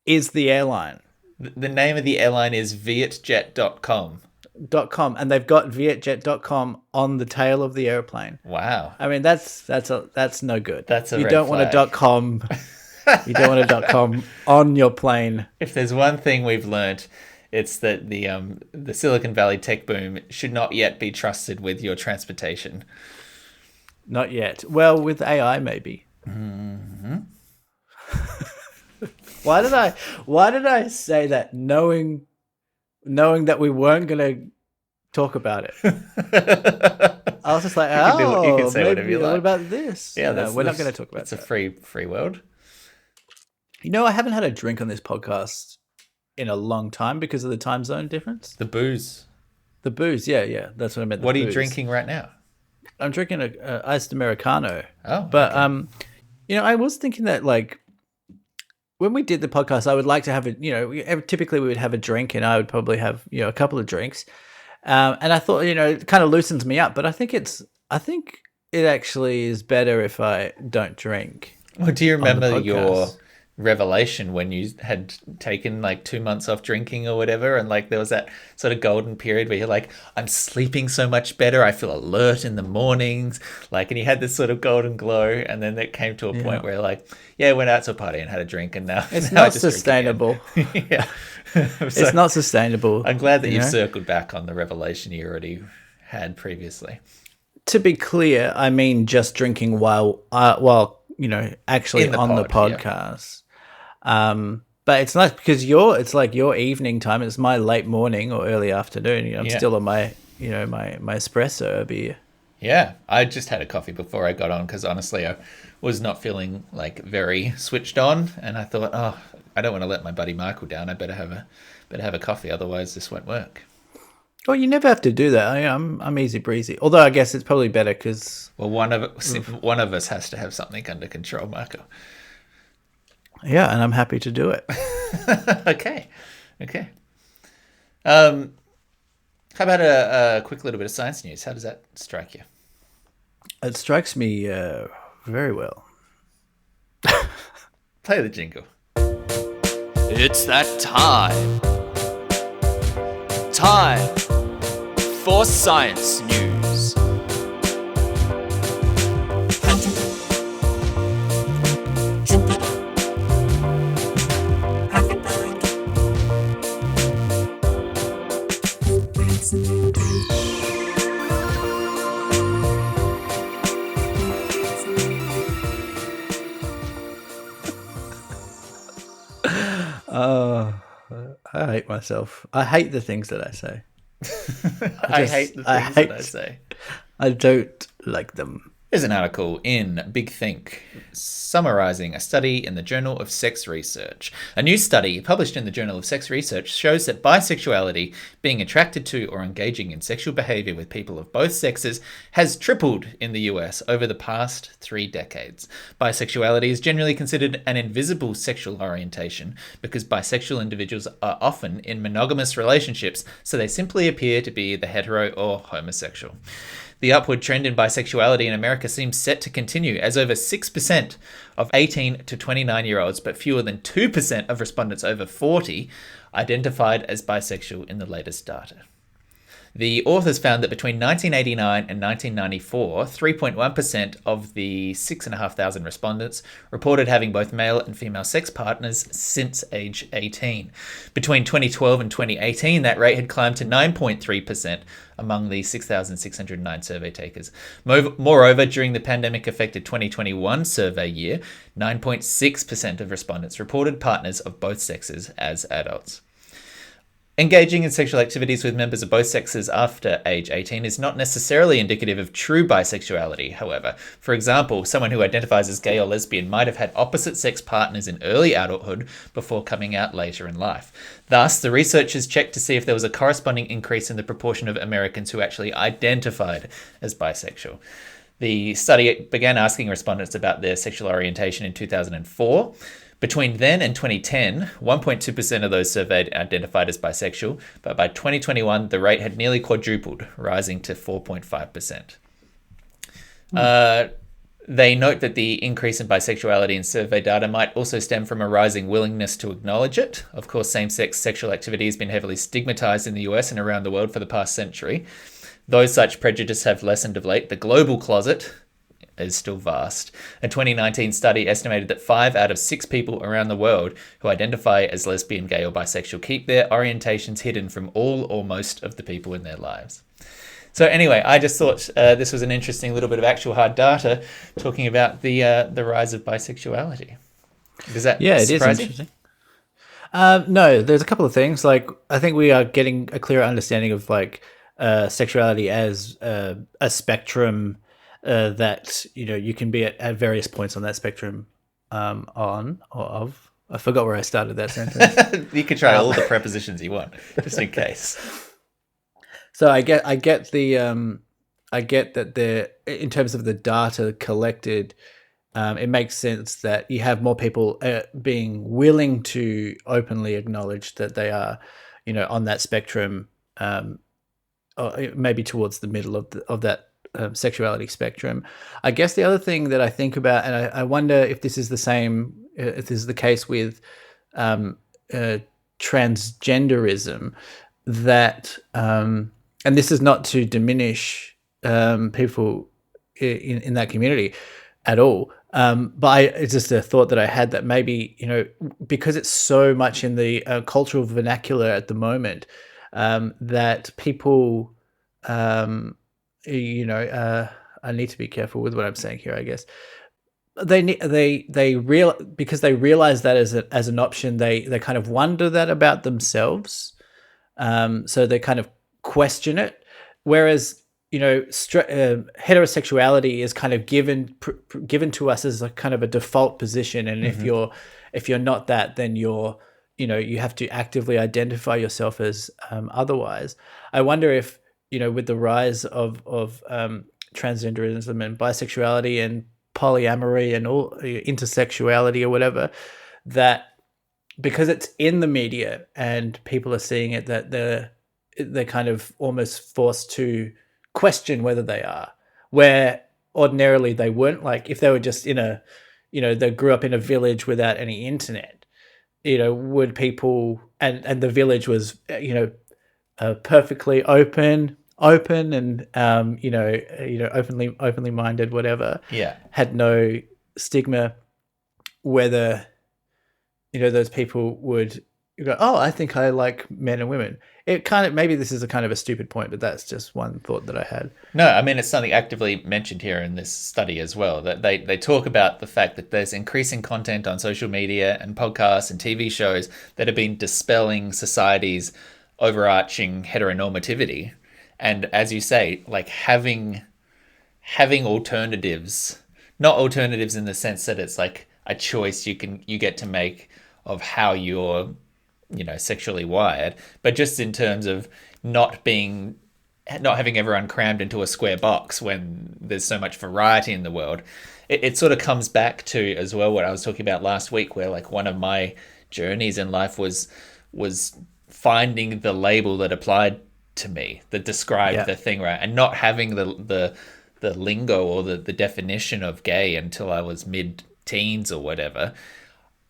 is the airline. The name of the airline is vietjet.com. And they've got vietjet.com on the tail of the airplane. Wow. I mean, that's no good. That's a you red don't flag. want a .com. You don't want a .com on your plane. If there's one thing we've learnt, it's that the Silicon Valley tech boom should not yet be trusted with your transportation. Not yet. Well, with AI, maybe. Mm-hmm. Why did I say that knowing that we weren't going to talk about it? I was just like, you can say whatever you like. What about this? Yeah, we're not going to talk about that. It's that. a free world. I haven't had a drink on this podcast in a long time because of the time zone difference. The booze. Yeah. That's what I meant. What are you drinking right now? I'm drinking a iced Americano. Oh, but okay. I was thinking that like when we did the podcast, I would like to have typically we would have a drink, and I would probably have a couple of drinks, and I thought it kind of loosens me up. But I think it actually is better if I don't drink. Well, do you remember your revelation when you had taken like 2 months off drinking or whatever, and like there was that sort of golden period where you're like, I'm sleeping so much better, I feel alert in the mornings, like, and you had this sort of golden glow, and then it came to a point where like, I went out to a party and had a drink, and now it's now not sustainable. Yeah. It's not sustainable. I'm glad that you've circled back on the revelation you already had previously. To be clear, I mean just drinking while actually on the podcast. But it's nice because it's like your evening time. It's my late morning or early afternoon. I'm still on my my espresso beer. Yeah, I just had a coffee before I got on because honestly I was not feeling like very switched on, and I thought, I don't want to let my buddy Michael down. I better have a coffee, otherwise this won't work. Well, you never have to do that. I'm easy breezy. Although I guess it's probably better because one of us has to have something under control, Michael. Yeah, and I'm happy to do it. Okay. How about a quick little bit of science news? How does that strike you? It strikes me very well. Play the jingle. It's that time. Time for science news. I hate myself. I hate the things that I say. I hate the things that I say. I don't like them. Here's an article in Big Think summarizing a study in the Journal of Sex Research. A new study published in the Journal of Sex Research shows that bisexuality, being attracted to or engaging in sexual behavior with people of both sexes, has tripled in the US over the past 3 decades. Bisexuality is generally considered an invisible sexual orientation because bisexual individuals are often in monogamous relationships, so they simply appear to be the hetero or homosexual. The upward trend in bisexuality in America seems set to continue, as over 6% of 18 to 29-year-olds, but fewer than 2% of respondents over 40, identified as bisexual in the latest data. The authors found that between 1989 and 1994, 3.1% of the 6,500 respondents reported having both male and female sex partners since age 18. Between 2012 and 2018, that rate had climbed to 9.3% among the 6,609 survey takers. Moreover, during the pandemic-affected 2021 survey year, 9.6% of respondents reported partners of both sexes as adults. Engaging in sexual activities with members of both sexes after age 18 is not necessarily indicative of true bisexuality, however. For example, someone who identifies as gay or lesbian might have had opposite-sex partners in early adulthood before coming out later in life. Thus, the researchers checked to see if there was a corresponding increase in the proportion of Americans who actually identified as bisexual. The study began asking respondents about their sexual orientation in 2004. Between then and 2010, 1.2% of those surveyed identified as bisexual, but by 2021, the rate had nearly quadrupled, rising to 4.5%. They note that the increase in bisexuality in survey data might also stem from a rising willingness to acknowledge it. Of course, same-sex sexual activity has been heavily stigmatized in the US and around the world for the past century. Though such prejudice have lessened of late, the global closet is still vast. A 2019 study estimated that 5 out of 6 people around the world who identify as lesbian, gay, or bisexual keep their orientations hidden from all or most of the people in their lives. So anyway, I just thought this was an interesting little bit of actual hard data talking about the rise of bisexuality. Does that it surprise is you? interesting. No, there's a couple of things. Like, I think we are getting a clearer understanding of like sexuality as a spectrum that you can be at various points on that spectrum, on or of. I forgot where I started that sentence. You can try all the prepositions you want, just in case. So I get that there, in terms of the data collected, it makes sense that you have more people being willing to openly acknowledge that they are, on that spectrum, or maybe towards the middle of that sexuality spectrum. I guess the other thing that I think about, and I wonder if this is the same, if this is the case with transgenderism, that, and this is not to diminish people in that community at all, but it's just a thought that I had that maybe, because it's so much in the cultural vernacular at the moment, that people, I need to be careful with what I'm saying here, I guess. Because they realize that as an option, they kind of wonder that about themselves. So they kind of question it. Whereas, heterosexuality is kind of given to us as a kind of a default position. And if you're not that, then you have to actively identify yourself as otherwise. I wonder if, with the rise of transgenderism and bisexuality and polyamory and all intersexuality or whatever, that because it's in the media and people are seeing it, that they're kind of almost forced to question whether they are, where ordinarily they weren't. Like if they were just they grew up in a village without any internet, would people, and the village was, perfectly open and openly minded, whatever. Yeah. Had no stigma, whether those people would go, oh, I think I like men and women. It kind of, maybe this is a kind of a stupid point, but that's just one thought that I had. No, I mean, it's something actively mentioned here in this study as well, that they talk about the fact that there's increasing content on social media and podcasts and TV shows that have been dispelling society's overarching heteronormativity. And as you say, like having alternatives, not alternatives in the sense that it's like a choice you get to make of how you're, sexually wired, but just in terms of not having everyone crammed into a square box when there's so much variety in the world. It sort of comes back to as well what I was talking about last week, where like one of my journeys in life was finding the label that applied to me, that described the thing, right, and not having the lingo or the definition of gay until I was mid-teens or whatever.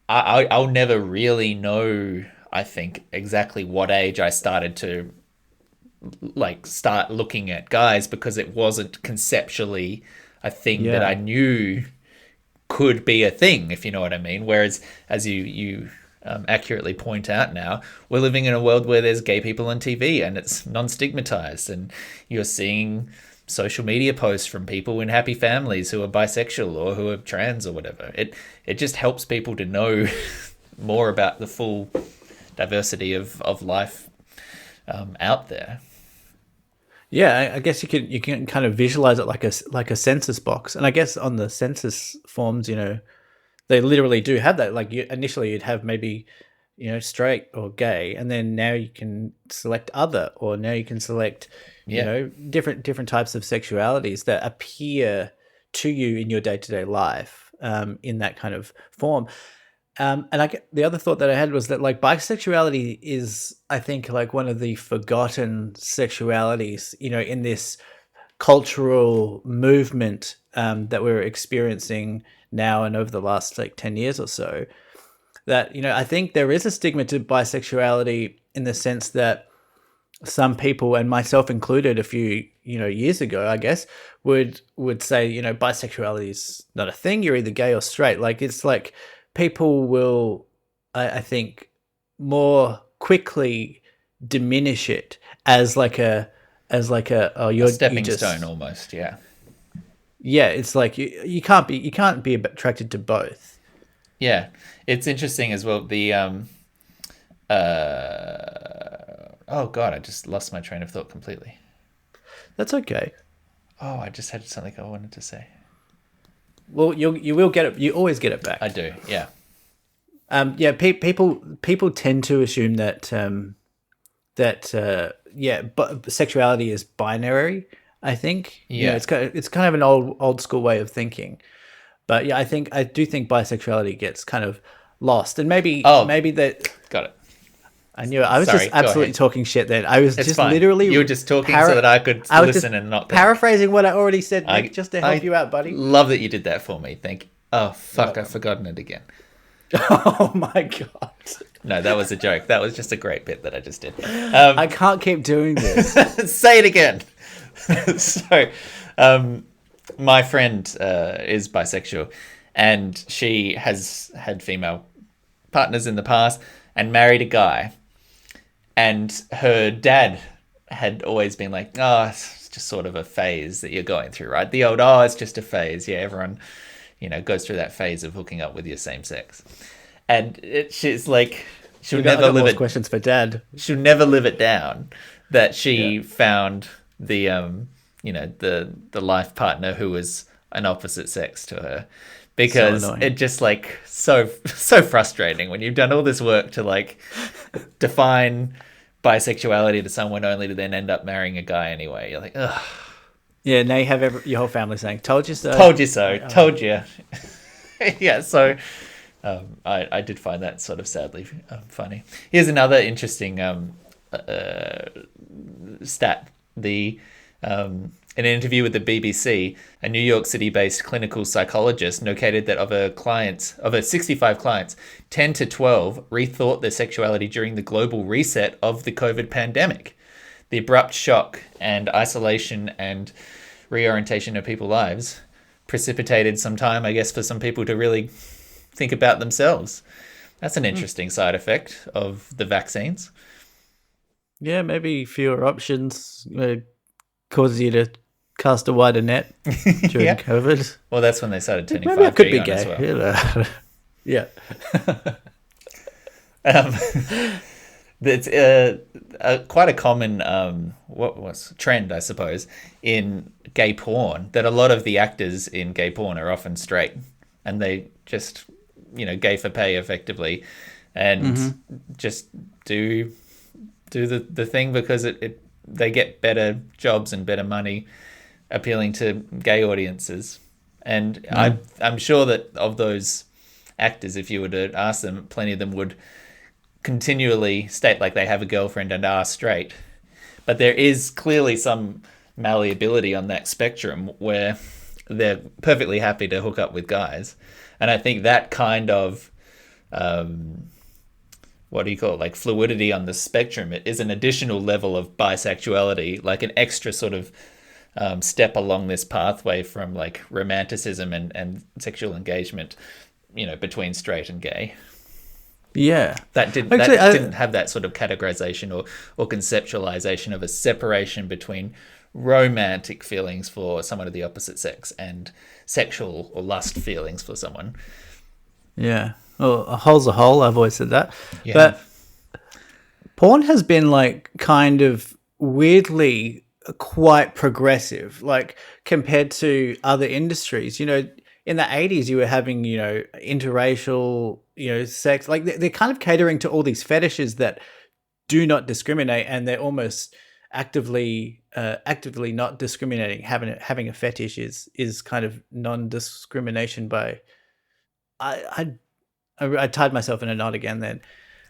I'll never really know, I think, exactly what age I started to like start looking at guys because it wasn't conceptually a thing that Yeah. I knew could be a thing, if you know what I mean. Whereas, as you accurately point out now, we're living in a world where there's gay people on TV and it's non-stigmatized, and you're seeing social media posts from people in happy families who are bisexual or who are trans or whatever. It just helps people to know more about the full diversity of life out there. Yeah, I guess you can kind of visualize it like a census box, and I guess on the census forms, they literally do have that. Like initially, you'd have maybe straight or gay, and then now you can select other, or now you can select Yeah. different types of sexualities that appear to you in your day-to-day life in that kind of form. And the other thought that I had was that like bisexuality is, I think, like one of the forgotten sexualities, in this cultural movement that we're experiencing now and over the last like 10 years or so. That, I think there is a stigma to bisexuality in the sense that some people, and myself included a few, years ago, I guess, would say, bisexuality is not a thing. You're either gay or straight. Like, it's like people will, I think, more quickly diminish it as like a oh, A stepping stone almost, yeah. Yeah, it's like you can't be attracted to both. Yeah. It's interesting as well. The oh god, I just lost my train of thought completely. That's okay. Oh, I just had something I wanted to say. Well, you will get it. You always get it back. I do, yeah. Yeah. People tend to assume that but sexuality is binary. I think. Yeah. It's kind of an old school way of thinking. But yeah, I do think bisexuality gets kind of lost, and maybe that. Got it. I knew it. I was Sorry, just go absolutely ahead. talking shit then. I was It's just fine. literally. You were just talking so that I could listen and not think. Paraphrasing what I already said, Nick, just to help you out, buddy. Love that you did that for me. Thank you. Oh, fuck, I've forgotten it again. Oh my god. No, that was a joke. That was just a great bit that I just did. I can't keep doing this. Say it again. So, my friend is bisexual, and she has had female partners in the past and married a guy. And her dad had always been like, oh, it's just sort of a phase that you're going through, right? The old, oh, it's just a phase. Yeah, everyone, goes through that phase of hooking up with your same sex. And she's like, she'll never live it. Questions for Dad. She'll never live it down that she found the the life partner who was an opposite sex to her, because So annoying. it just like so frustrating when you've done all this work to like define bisexuality to someone only to then end up marrying a guy anyway. You're like, ugh. Yeah, now you have your whole family saying, "Told you so." Told you so. Told you. Yeah, so I did find that sort of sadly funny. Here's another interesting stat. In an interview with the BBC, a New York City-based clinical psychologist noted that of her 65 clients, 10 to 12 rethought their sexuality during the global reset of the COVID pandemic. The abrupt shock and isolation and reorientation of people's lives precipitated some time, I guess, for some people to really think about themselves. That's an interesting side effect of the vaccines. Yeah, maybe fewer options causes you to cast a wider net during Yeah. COVID. Well, that's when they started turning Maybe I 5G could be on as well. gay. Yeah. It's quite a common trend, I suppose, in gay porn, that a lot of the actors in gay porn are often straight, and they just gay for pay effectively, and just do the thing because they get better jobs and better money appealing to gay audiences. And I'm sure that of those actors, if you were to ask them, plenty of them would continually state like they have a girlfriend and are straight. But there is clearly some malleability on that spectrum where they're perfectly happy to hook up with guys. And I think that kind of what do you call it? Like fluidity on the spectrum. It is an additional level of bisexuality, like an extra sort of step along this pathway from like romanticism and sexual engagement, between straight and gay. Yeah, that didn't have that sort of categorization or conceptualization of a separation between romantic feelings for someone of the opposite sex and sexual or lust feelings for someone. Yeah. Well, a hole's a hole. I've always said that. Yeah. But porn has been like kind of weirdly quite progressive, like compared to other industries. In the 80s, you were having, interracial, sex. Like they're kind of catering to all these fetishes that do not discriminate, and they're almost actively not discriminating. Having a fetish is kind of non-discrimination by. I tied myself in a knot again then.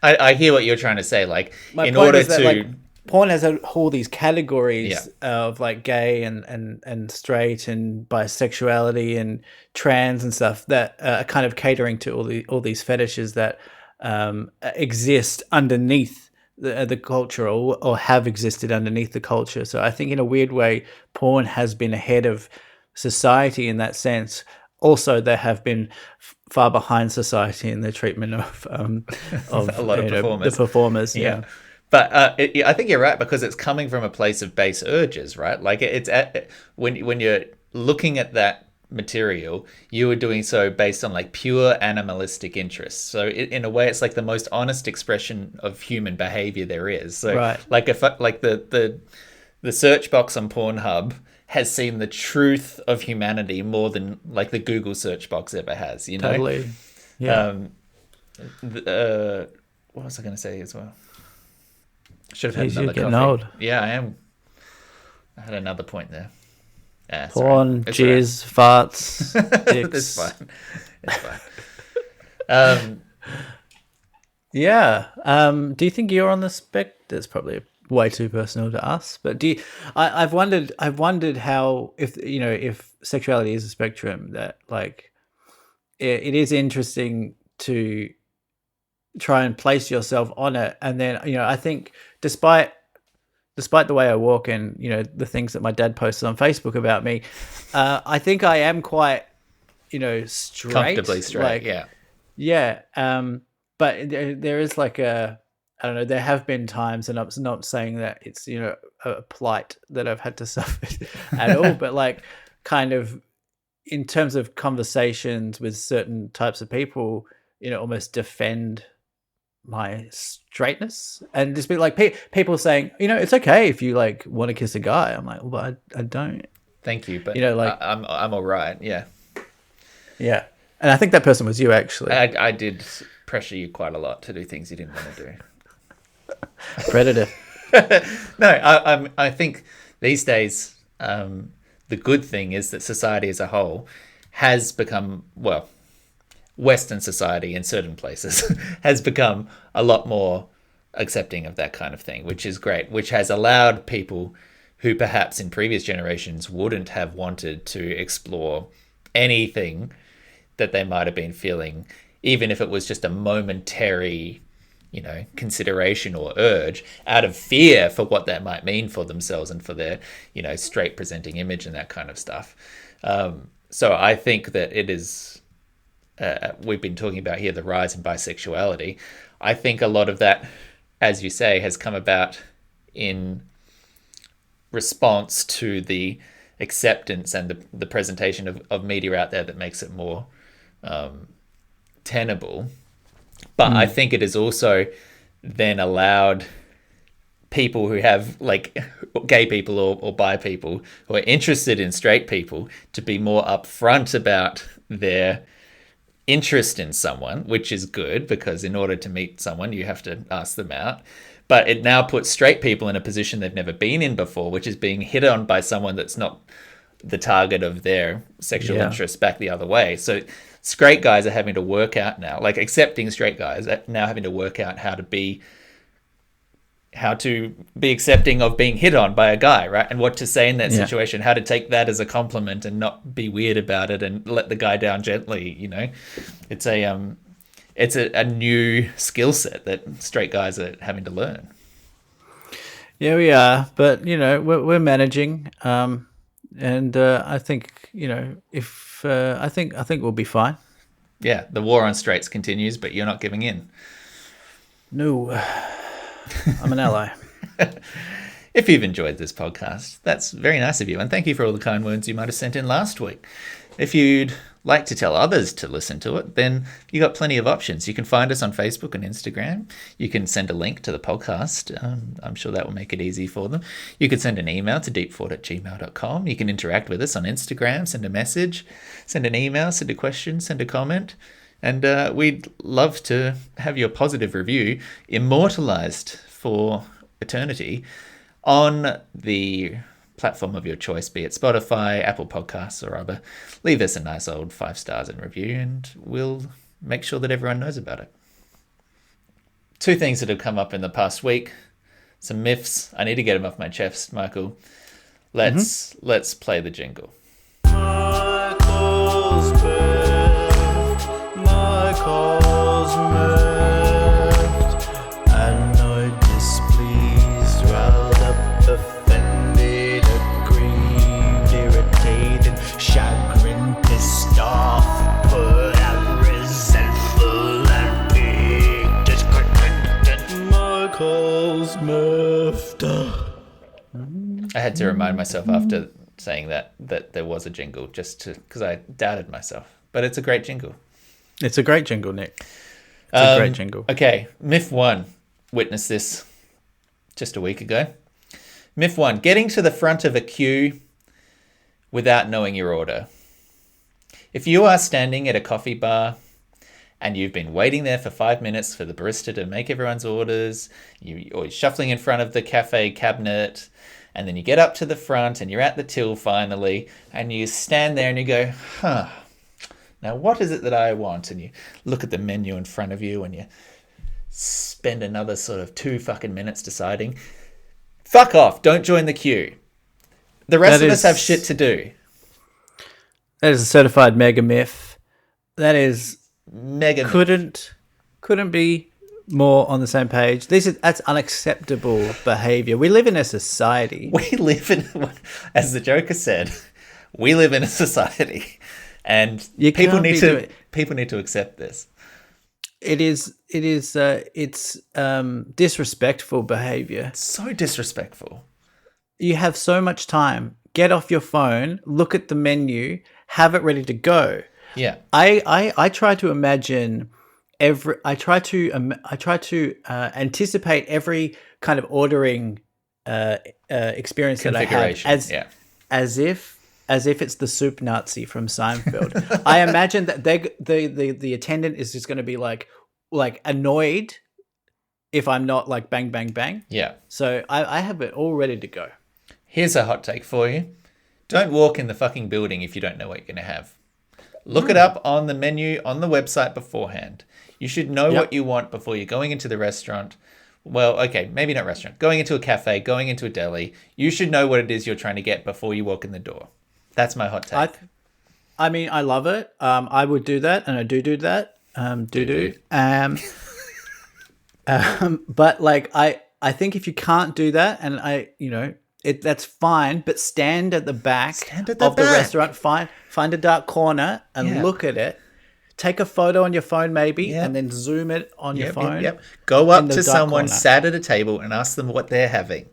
I hear what you're trying to say. Like, in order to... porn has all these categories of like gay and straight and bisexuality and trans and stuff that are kind of catering to all these fetishes that exist underneath the culture or have existed underneath the culture. So I think in a weird way, porn has been ahead of society in that sense. Also, they have been far behind society in their treatment of a lot of performers. The performers. Yeah. But I think you're right, because it's coming from a place of base urges, right? Like when you're looking at that material, you were doing so based on like pure animalistic interests. So in a way, it's like the most honest expression of human behavior there is. So right. like if like the search box on Pornhub has seen the truth of humanity more than like the Google search box ever has, Totally. Yeah. What was I going to say as well? Should have had another getting coffee. Old. Yeah, I am. I had another point there. Porn, jizz, farts, dicks. It's fine. It's fine. Yeah. Do you think you're on the spec? That's probably way too personal to us. But I've wondered how if sexuality is a spectrum, that like it is interesting to try and place yourself on it, and then I think despite the way I walk and the things that my dad posted on Facebook about me, I think I am quite straight, comfortably straight. Like, yeah. But there is like I don't know. There have been times, and I'm not saying that it's a plight that I've had to suffer at all, but like kind of in terms of conversations with certain types of people, almost defend my straightness, and just be like people saying, it's okay if you like want to kiss a guy. I'm like, well, but I don't. Thank you, but I'm all right. Yeah. And I think that person was you, actually. I did pressure you quite a lot to do things you didn't want to do. Predator. No, I think these days the good thing is that society as a whole has become, well, Western society in certain places has become a lot more accepting of that kind of thing, which is great, which has allowed people who perhaps in previous generations wouldn't have wanted to explore anything that they might have been feeling, even if it was just a momentary, consideration or urge, out of fear for what that might mean for themselves and for their, straight presenting image and that kind of stuff. So I think that it is, we've been talking about here the rise in bisexuality. I think a lot of that, as you say, has come about in response to the acceptance and the presentation of media out there that makes it more tenable. But I think it has also then allowed people who have, like, gay people or bi people who are interested in straight people to be more upfront about their interest in someone, which is good, because in order to meet someone you have to ask them out. But it now puts straight people in a position they've never been in before, which is being hit on by someone that's not the target of their sexual interest back the other way. So straight guys are having to work out now, like accepting straight guys are now having to work out how to be accepting of being hit on by a guy, right? And what to say in that situation, how to take that as a compliment and not be weird about it and let the guy down gently, It's it's a new skill set that straight guys are having to learn. Yeah, we are, but we're managing, and I think if I think we'll be fine. Yeah, the war on straights continues, but you're not giving in. No, I'm an ally. If you've enjoyed this podcast, that's very nice of you, and thank you for all the kind words you might have sent in last week. If you'd like to tell others to listen to it, then you got plenty of options. You can find us on Facebook and Instagram. You can send a link to the podcast. I'm sure that will make it easy for them. You could send an email to deepfort@gmail.com. You can interact with us on Instagram, send a message, send an email, send a question, send a comment. And we'd love to have your positive review immortalized for eternity on the platform of your choice, be it Spotify, Apple Podcasts, or other. Leave us a nice old 5 stars and review, and we'll make sure that everyone knows about it. 2 things that have come up in the past week. Some myths. I need to get them off my chest, Michael. Let's play the jingle. Michael's moved, annoyed, displeased, riled up, offended, aggrieved, irritated, chagrined, pissed off, put out, resentful, and big discontented. Michael's moved. I had to remind myself after saying that there was a jingle, just because I doubted myself. But it's a great jingle. It's a great jingle, Nick. It's a great jingle. Okay, myth 1. Witnessed this just a week ago. Myth 1. Getting to the front of a queue without knowing your order. If you are standing at a coffee bar and you've been waiting there for 5 minutes for the barista to make everyone's orders, or shuffling in front of the cafe cabinet, and then you get up to the front and you're at the till finally, and you stand there and you go, now what is it that I want? And you look at the menu in front of you and you spend another sort of 2 fucking minutes deciding. Fuck off. Don't join the queue. The rest of us have shit to do. That is a certified mega myth. That is Mega couldn't be more on the same page. That's unacceptable behavior. We live in a society. We live in, as the Joker said, we live in a society. And people need to accept this. It's disrespectful behavior. So disrespectful. You have so much time. Get off your phone, look at the menu, have it ready to go. Yeah. I try to imagine I try to anticipate every kind of ordering experience that I have as if it's the soup Nazi from Seinfeld. I imagine that the attendant is just going to be like annoyed if I'm not like bang, bang, bang. Yeah. So I have it all ready to go. Here's a hot take for you. Don't walk in the fucking building if you don't know what you're going to have. Look it up on the menu on the website beforehand. You should know what you want before you're going into the restaurant. Well, okay, maybe not restaurant. Going into a cafe, going into a deli. You should know what it is you're trying to get before you walk in the door. That's my hot take. I mean, I love it. I would do that, and I do that. But like, I think if you can't do that, and that's fine. But stand at the back of the restaurant. Find a dark corner and look at it. Take a photo on your phone, maybe, and then zoom it on your phone. Go up to someone sat at a table and ask them what they're having.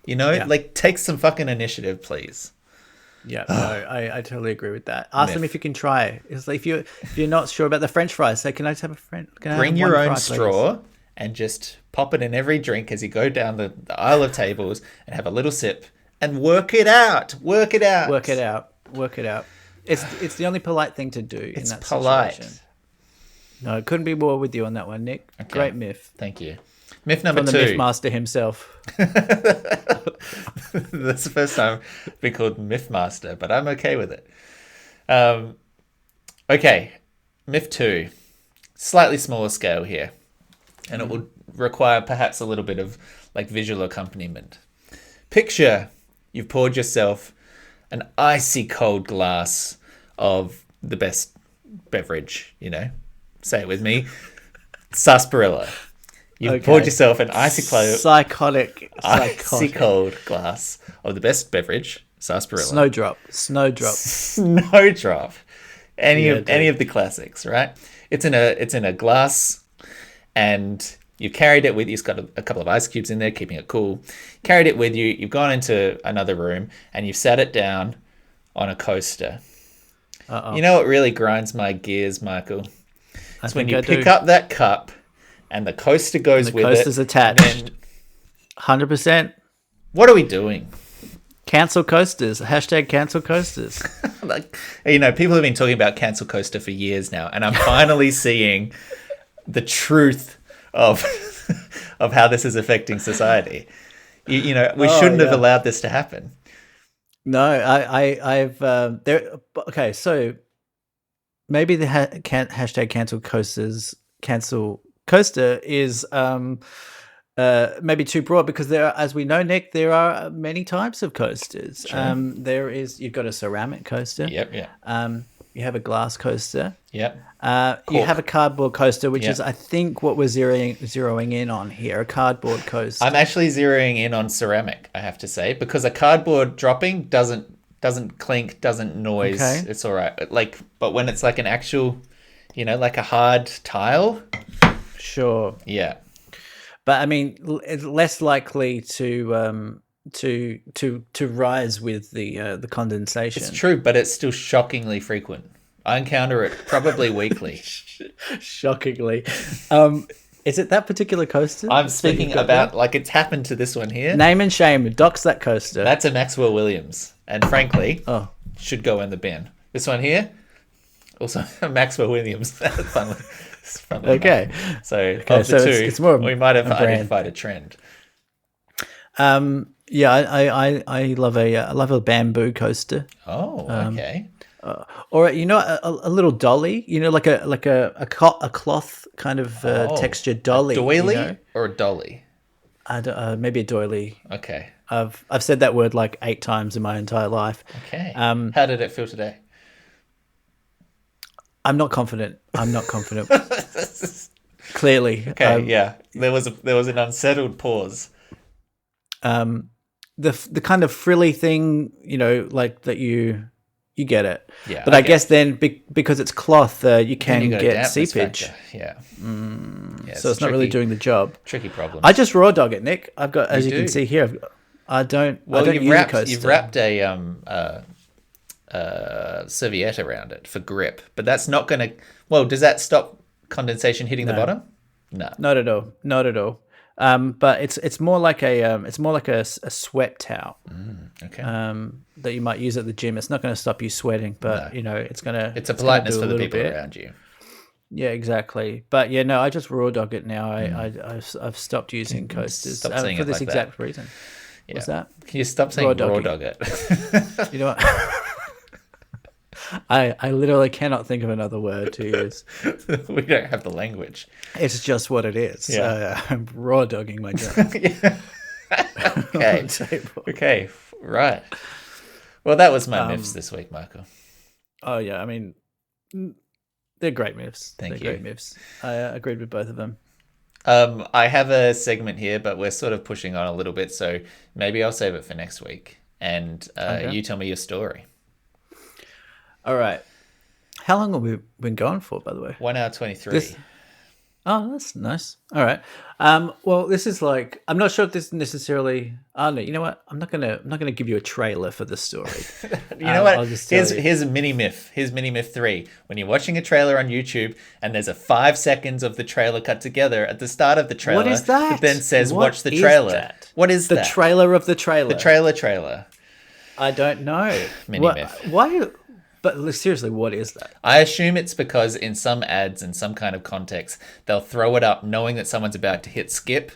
Like take some fucking initiative, please. Yeah, no, I totally agree with that. Ask them if you can try. It's like if you're not sure about the French fries, say, "Can I just have a French?" Bring your own straw and just pop it in every drink as you go down the aisle of tables and have a little sip and work it out. It's the only polite thing to do in that polite. situation. No, I couldn't be more with you on that one, Nick. Okay. Great myth. Thank you. Myth number 2. From the myth master himself. That's the first time I've been called myth master, but I'm okay with it. Okay, myth 2. Slightly smaller scale here. And it will require perhaps a little bit of like visual accompaniment. Picture you've poured yourself an icy cold glass of the best beverage, Say it with me. sarsaparilla. You've poured yourself an icy Psychotic. cold glass of the best beverage, sarsaparilla. Snowdrop. Snowdrop. Any of the classics, right? It's in a glass, and you've carried it with you. It's got a couple of ice cubes in there, keeping it cool. Carried it with you. You've gone into another room, and you've sat it down on a coaster. Uh-oh. You know what really grinds my gears, Michael? It's when you pick do. up that cup, and the coaster goes with it. The coaster's attached. 100%. What are we doing? Cancel coasters. Hashtag cancel coasters. Like, people have been talking about cancel coaster for years now, and I'm finally seeing the truth of how this is affecting society. We shouldn't have allowed this to happen. No, I've there. Okay, so maybe the hashtag cancel coaster is maybe too broad, because there, as we know, Nick, there are many types of coasters. Sure. You've got a ceramic coaster. Yep. You have a glass coaster. Yep. You have a cardboard coaster, which is, I think, what we're zeroing in on here. A cardboard coaster. I'm actually zeroing in on ceramic, I have to say, because a cardboard dropping doesn't clink, doesn't noise. Okay. It's all right. But when it's like an actual, like a hard tile. Sure. Yeah. But I mean, it's less likely to rise with the condensation. It's true, but it's still shockingly frequent. I encounter it probably weekly. Shockingly. Is it that particular coaster? I'm speaking about, it's happened to this one here. Name and shame. Dox that coaster. That's a Maxwell Williams. And frankly, should go in the bin. This one here, also a Maxwell Williams. Funnily okay. Enough. So of the two, it's more we might have identified a trend. Yeah, I love a bamboo coaster. Oh, okay. Or a little dolly, like a cloth kind of textured dolly. A doily or a dolly? Maybe a doily. Okay. I've said that word like 8 times in my entire life. Okay. How did it feel today? I'm not confident. Clearly. Okay. Yeah. There was an unsettled pause. The kind of frilly thing, like that you get it. Yeah. But I guess then because it's cloth, you can get seepage. Yeah. So it's not really doing the job. Tricky problem. I just raw dog it, Nick. I've got, as you can see here, I don't use a coaster. You've wrapped a serviette around it for grip, but that's not going to. Well, does that stop condensation hitting the bottom? No, not at all. But it's more like a sweat towel. Okay. That you might use at the gym. It's not going to stop you sweating, but it's gonna. It's a politeness for the people around you. Yeah, exactly. But yeah, no, I just raw dog it now. I've stopped using coasters for this exact reason. Yeah. What's that? Can you stop saying raw dog it? You know what? I literally cannot think of another word to use. We don't have the language. It's just what it is. Yeah. I'm raw dogging my job. Okay. Okay. Right. Well, that was my myths this week, Michael. Oh yeah, I mean, they're great myths. Thank you. Great myths. I agreed with both of them. I have a segment here, but we're sort of pushing on a little bit, so maybe I'll save it for next week. And you tell me your story. All right. How long have we been going for, by the way? 1 hour 23. Oh, that's nice. All right. Well, this is like, I'm not sure if this necessarily. Oh no, you know what? I'm not gonna give you a trailer for this story. You know what? Here's a mini myth. Here's mini myth 3. When you're watching a trailer on YouTube and there's a 5 seconds of the trailer cut together at the start of the trailer, what is that? It then says watch the trailer. That? What is the that? trailer of the trailer? The trailer. I don't know. Mini myth. Why? But seriously, what is that? I assume it's because in some ads and some kind of context, they'll throw it up knowing that someone's about to hit skip.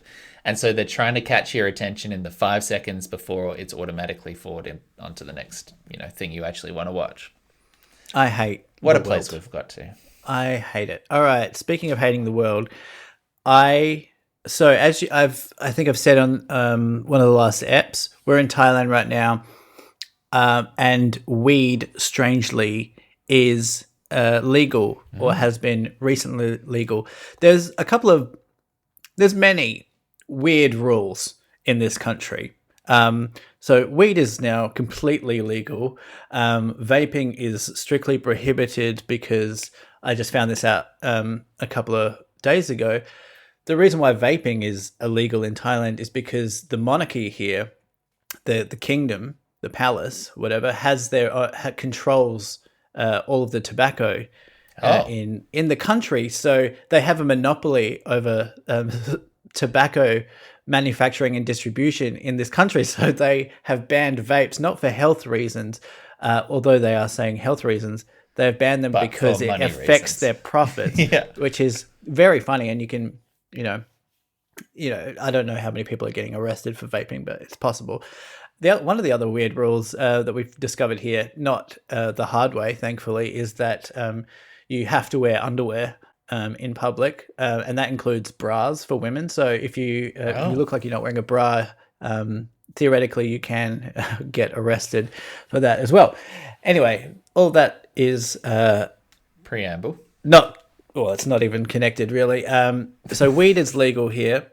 And so they're trying to catch your attention in the 5 seconds before it's automatically forwarded onto the next, thing you actually want to watch. I hate what a place we've got to. I hate it. All right. Speaking of hating the world, I think I've said on one of the last apps, we're in Thailand right now. And weed, strangely, is legal or has been recently legal. There's many weird rules in this country. So weed is now completely legal. Vaping is strictly prohibited because I just found this out a couple of days ago. The reason why vaping is illegal in Thailand is because the monarchy here, the kingdom, the palace, whatever, has their controls all of the tobacco in the country. So they have a monopoly over tobacco manufacturing and distribution in this country. So they have banned vapes, not for health reasons, although they are saying health reasons. They've banned them because it affects their profits, which is very funny. And you can, I don't know how many people are getting arrested for vaping, but it's possible. One of the other weird rules that we've discovered here, not the hard way, thankfully, is that you have to wear underwear in public, and that includes bras for women. So if you look like you're not wearing a bra, theoretically you can get arrested for that as well. Anyway, all that is preamble. It's not even connected really. So weed is legal here,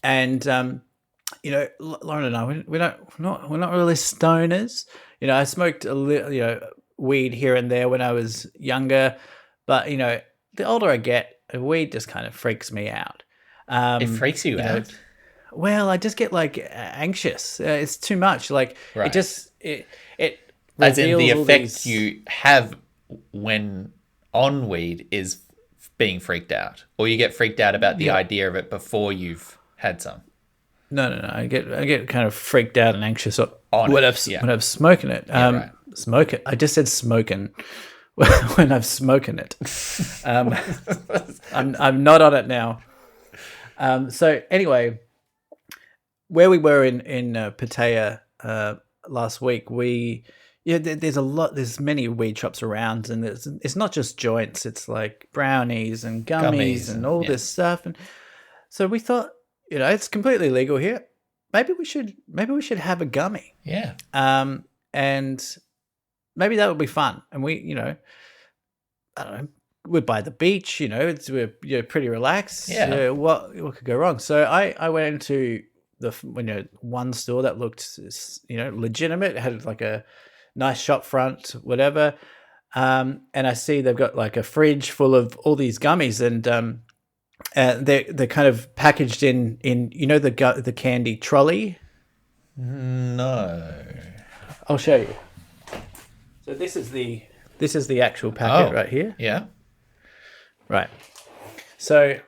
and Lauren and I, we're not really stoners. I smoked a little, weed here and there when I was younger, but the older I get, weed just kind of freaks me out. It freaks you out? Well, I just get anxious. It's too much. It just it as in the effect you have when on weed is being freaked out, or you get freaked out about the idea of it before you've had some. No. I get kind of freaked out and anxious when I'm smoking it. Right. Smoke it. I just said smoking when I'm smoking it. I'm not on it now. So anyway, where we were in Pattaya last week, there's many weed shops around, and it's not just joints. It's like brownies and gummies and all this stuff. And so we thought, it's completely legal here. Maybe we should have a gummy. Yeah. And maybe that would be fun. And we, I don't know, we're by the beach, we're pretty relaxed. Yeah. What could go wrong? So I went into one store that looked, legitimate. It had like a nice shop front, whatever. And I see they've got like a fridge full of all these gummies, and they're kind of packaged in the candy trolley. No, I'll show you. So this is the actual packet right here. Yeah. Right. So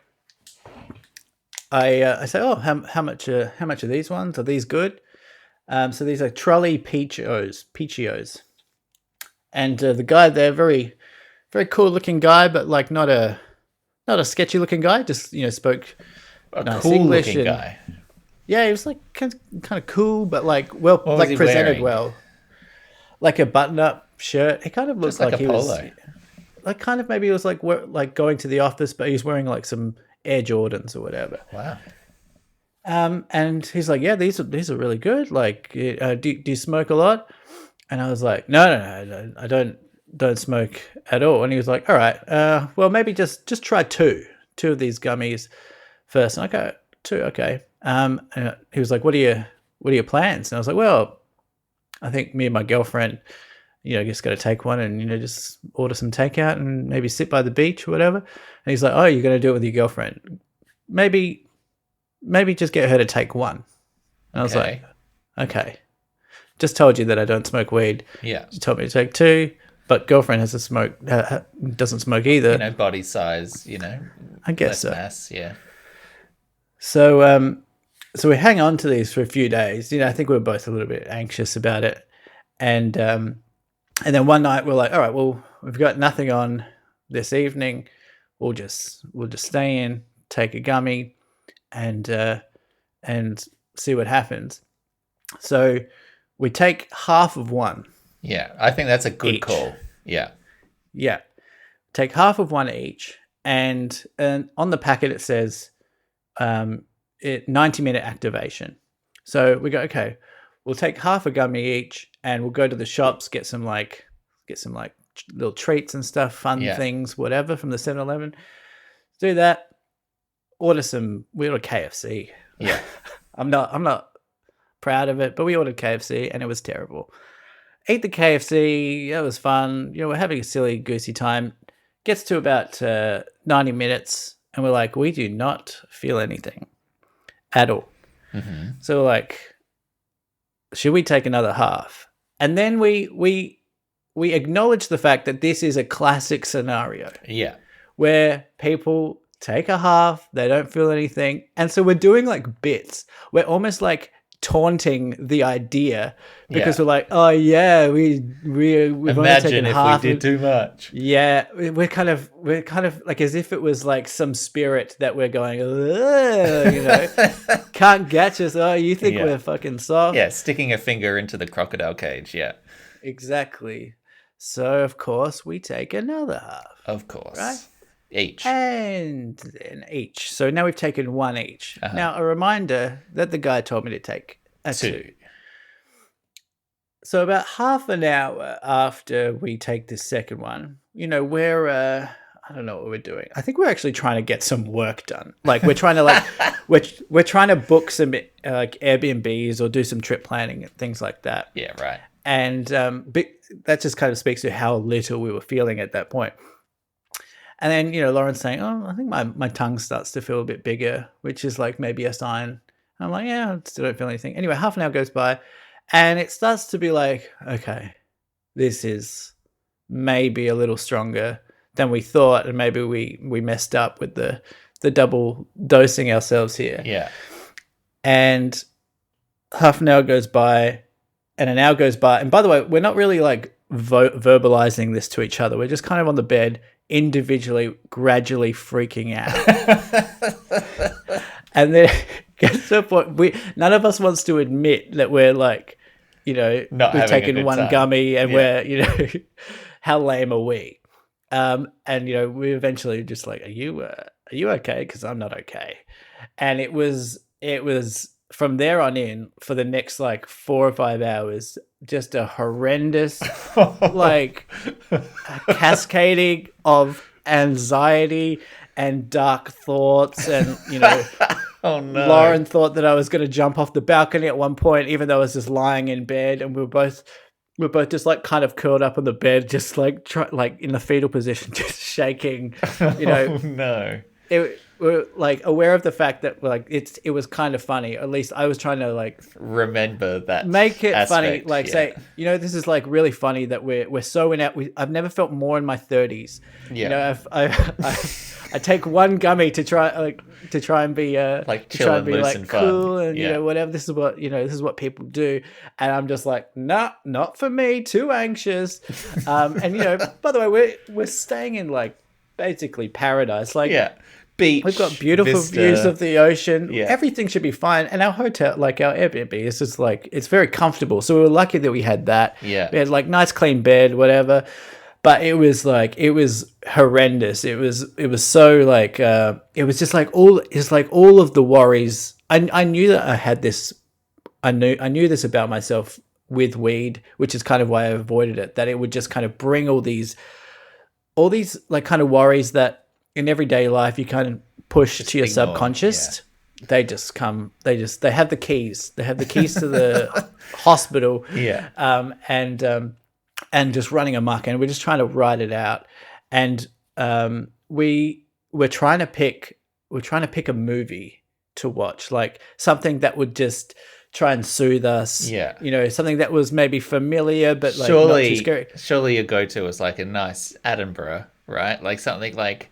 I say, how much are these ones? Are these good? So these are trolley peachios, and the guy there, very very cool looking guy, but like not a sketchy looking guy. Just spoke nice cool English looking guy. Yeah, he was like kind of cool, but like presented wearing? well. Like a button-up shirt. He kind of looked like a he polo. was like kind of maybe it was like going to the office, but he was wearing like some Air Jordans or whatever. Wow. And he's like, yeah, these are really good. Like, do you smoke a lot? And I was like, no, I don't smoke at all. And he was like, all right, well, maybe just try two of these gummies first. And I go, two, okay. And he was like, what are your plans? And I was like, well, I think me and my girlfriend, just got to take one and, just order some takeout and maybe sit by the beach or whatever. And he's like, oh, you're going to do it with your girlfriend. Maybe just get her to take one. And I was like, okay. Just told you that I don't smoke weed. Yeah. She told me to take two, but girlfriend has to smoke, doesn't smoke either. Body size, I guess less so. Mass, yeah. So, so we hang on to these for a few days. I think we were both a little bit anxious about it. And then one night we're like, all right, well, we've got nothing on this evening. We'll just stay in, take a gummy, and see what happens. So we take half of one. Yeah, I think that's a good each. call. Yeah. Yeah. Take half of one each, and on the packet it says 90-minute activation. So we go, okay, we'll take half a gummy each, and we'll go to the shops, get some little treats and stuff, fun Yeah. things, whatever from the 7-Eleven. Do that. We order KFC. Yeah. I'm not proud of it, but we ordered KFC and it was terrible. Ate the KFC. It was fun. We're having a silly goosey time. Gets to about 90 minutes and we're like, we do not feel anything at all. Mm-hmm. So we're like, should we take another half? And then we acknowledge the fact that this is a classic scenario. Yeah. Where people take a half, they don't feel anything. And so we're doing like bits. We're almost like taunting the idea because we're like, oh yeah, we've only taken half. Imagine if we did too much. Yeah, we're kind of like as if it was like some spirit that we're going, can't catch us. Oh, you think we're fucking soft? Yeah, sticking a finger into the crocodile cage. Yeah, exactly. So of course we take another half. Of course, right? Each. And then each. So now we've taken one each. Uh-huh. Now a reminder that the guy told me to take a two. So about half an hour after we take this second one, we're I don't know what we're doing. I think we're actually trying to get some work done. Like we're trying to we're trying to book some like Airbnbs or do some trip planning and things like that. Yeah, right. And that just kind of speaks to how little we were feeling at that point. And then, Lauren's saying, oh, I think my tongue starts to feel a bit bigger, which is like maybe a sign. And I'm like, yeah, I still don't feel anything. Anyway, half an hour goes by and it starts to be like, okay, this is maybe a little stronger than we thought. And maybe we messed up with the double dosing ourselves here. Yeah. And half an hour goes by and an hour goes by. And by the way, we're not really like verbalizing this to each other. We're just kind of on the bed individually, gradually freaking out. And then gets to a point none of us wants to admit that we're like, we've taken one gummy and we're, how lame are we? And we eventually just like, are you okay? Because I'm not okay. And it was from there on in for the next like 4 or 5 hours, just a horrendous, like cascading of anxiety and dark thoughts. And, oh no. Lauren thought that I was going to jump off the balcony at one point, even though I was just lying in bed. And we were both just like kind of curled up on the bed, just like in the fetal position, just shaking, Oh no. We're like aware of the fact that like it was kind of funny. At least I was trying to like remember that, make it aspect, funny. Like say, this is like really funny that we're so in out. I've never felt more in my 30s. Yeah. I take one gummy to try and be like to chill try and be loose like and cool fun. and whatever. This is what people do, and I'm just like, nah, not for me. Too anxious. And by the way, we're staying in like basically paradise. Like beach. We've got beautiful vista. views of the ocean. Yeah. Everything should be fine. And our hotel, like our Airbnb, is just like, it's very comfortable. So we were lucky that we had that. Yeah. We had like nice clean bed, whatever. But it was horrendous. It was so like, it was just like all of the worries. I knew that I had this, I knew this about myself with weed, which is kind of why I avoided it, that it would just kind of bring all these like kind of worries that in everyday life you kind of push to your subconscious. They just come, they have the keys. They have the keys to the hospital. Yeah. And just running amok, and we're just trying to ride it out. And we're trying to pick a movie to watch, like something that would just try and soothe us. Yeah. Something that was maybe familiar but like not too scary. Surely your go-to was like a nice Attenborough, right? Like something like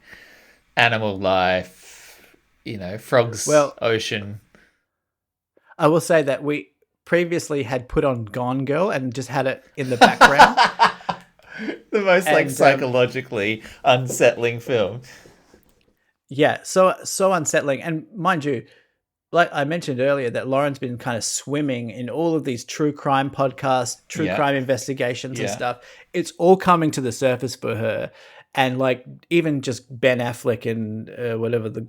Animal Life, Frogs, Ocean. I will say that we previously had put on Gone Girl and just had it in the background. The most like psychologically unsettling film. Yeah, so unsettling. And mind you, like I mentioned earlier, that Lauren's been kind of swimming in all of these true crime podcasts, true crime investigations and stuff. It's all coming to the surface for her. And like even just Ben Affleck and whatever the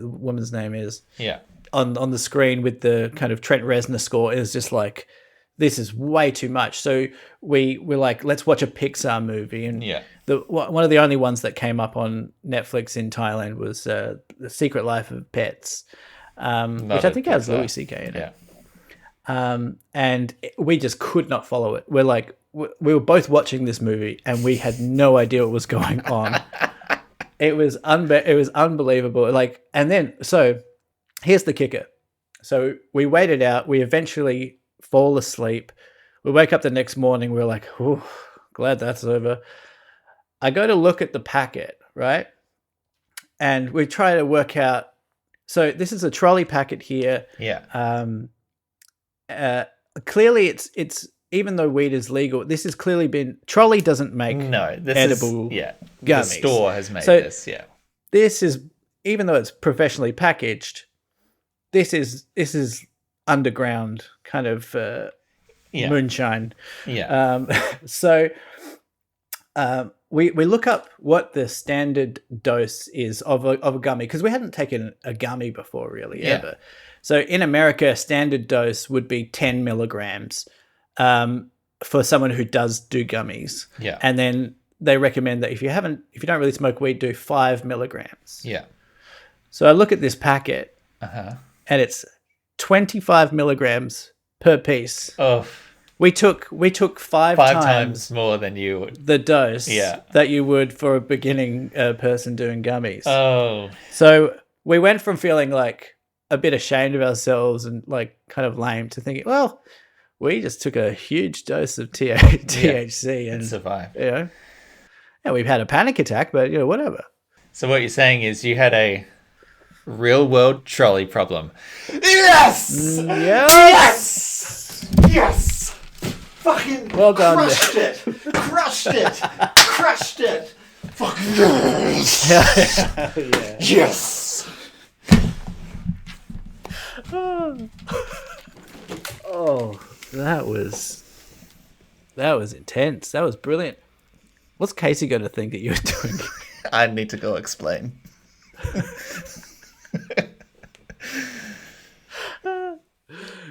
woman's name is, yeah, on the screen with the kind of Trent Reznor score is just like this is way too much. So we're like, let's watch a Pixar movie. And one of the only ones that came up on Netflix in Thailand was The Secret Life of Pets, which I think has Louis C.K. in it. And we just could not follow it. We're like, we were both watching this movie and we had no idea what was going on. It was unbelievable. Like, and then, so here's the kicker. So we waited out. We eventually fall asleep. We wake up the next morning. We're like, oh, glad that's over. I go to look at the packet, right? And we try to work out. So this is a trolley packet here. Clearly it's even though weed is legal, this has clearly been, Trolley doesn't make edible gummies. The store has made this. This is, even though it's professionally packaged, this is underground kind of moonshine. So we look up what the standard dose is of a gummy, because we hadn't taken a gummy before really ever. So in America, standard dose would be 10 milligrams for someone who does do gummies. And then they recommend that if you don't really smoke weed, do 5 milligrams. So I look at this packet and it's 25 milligrams per piece. We took five times more than you would. The dose that you would for a beginning person doing gummies. So we went from feeling like a bit ashamed of ourselves and like kind of lame to thinking, well, we just took a huge dose of THC and survived. And we've had a panic attack, but whatever. So what you're saying is you had a real world trolley problem. Yes! Yes! Fucking well done. Crushed it! Crushed it! Fucking yes! Oh, that was intense. That was brilliant. What's Casey going to think that you're doing? I need to go explain.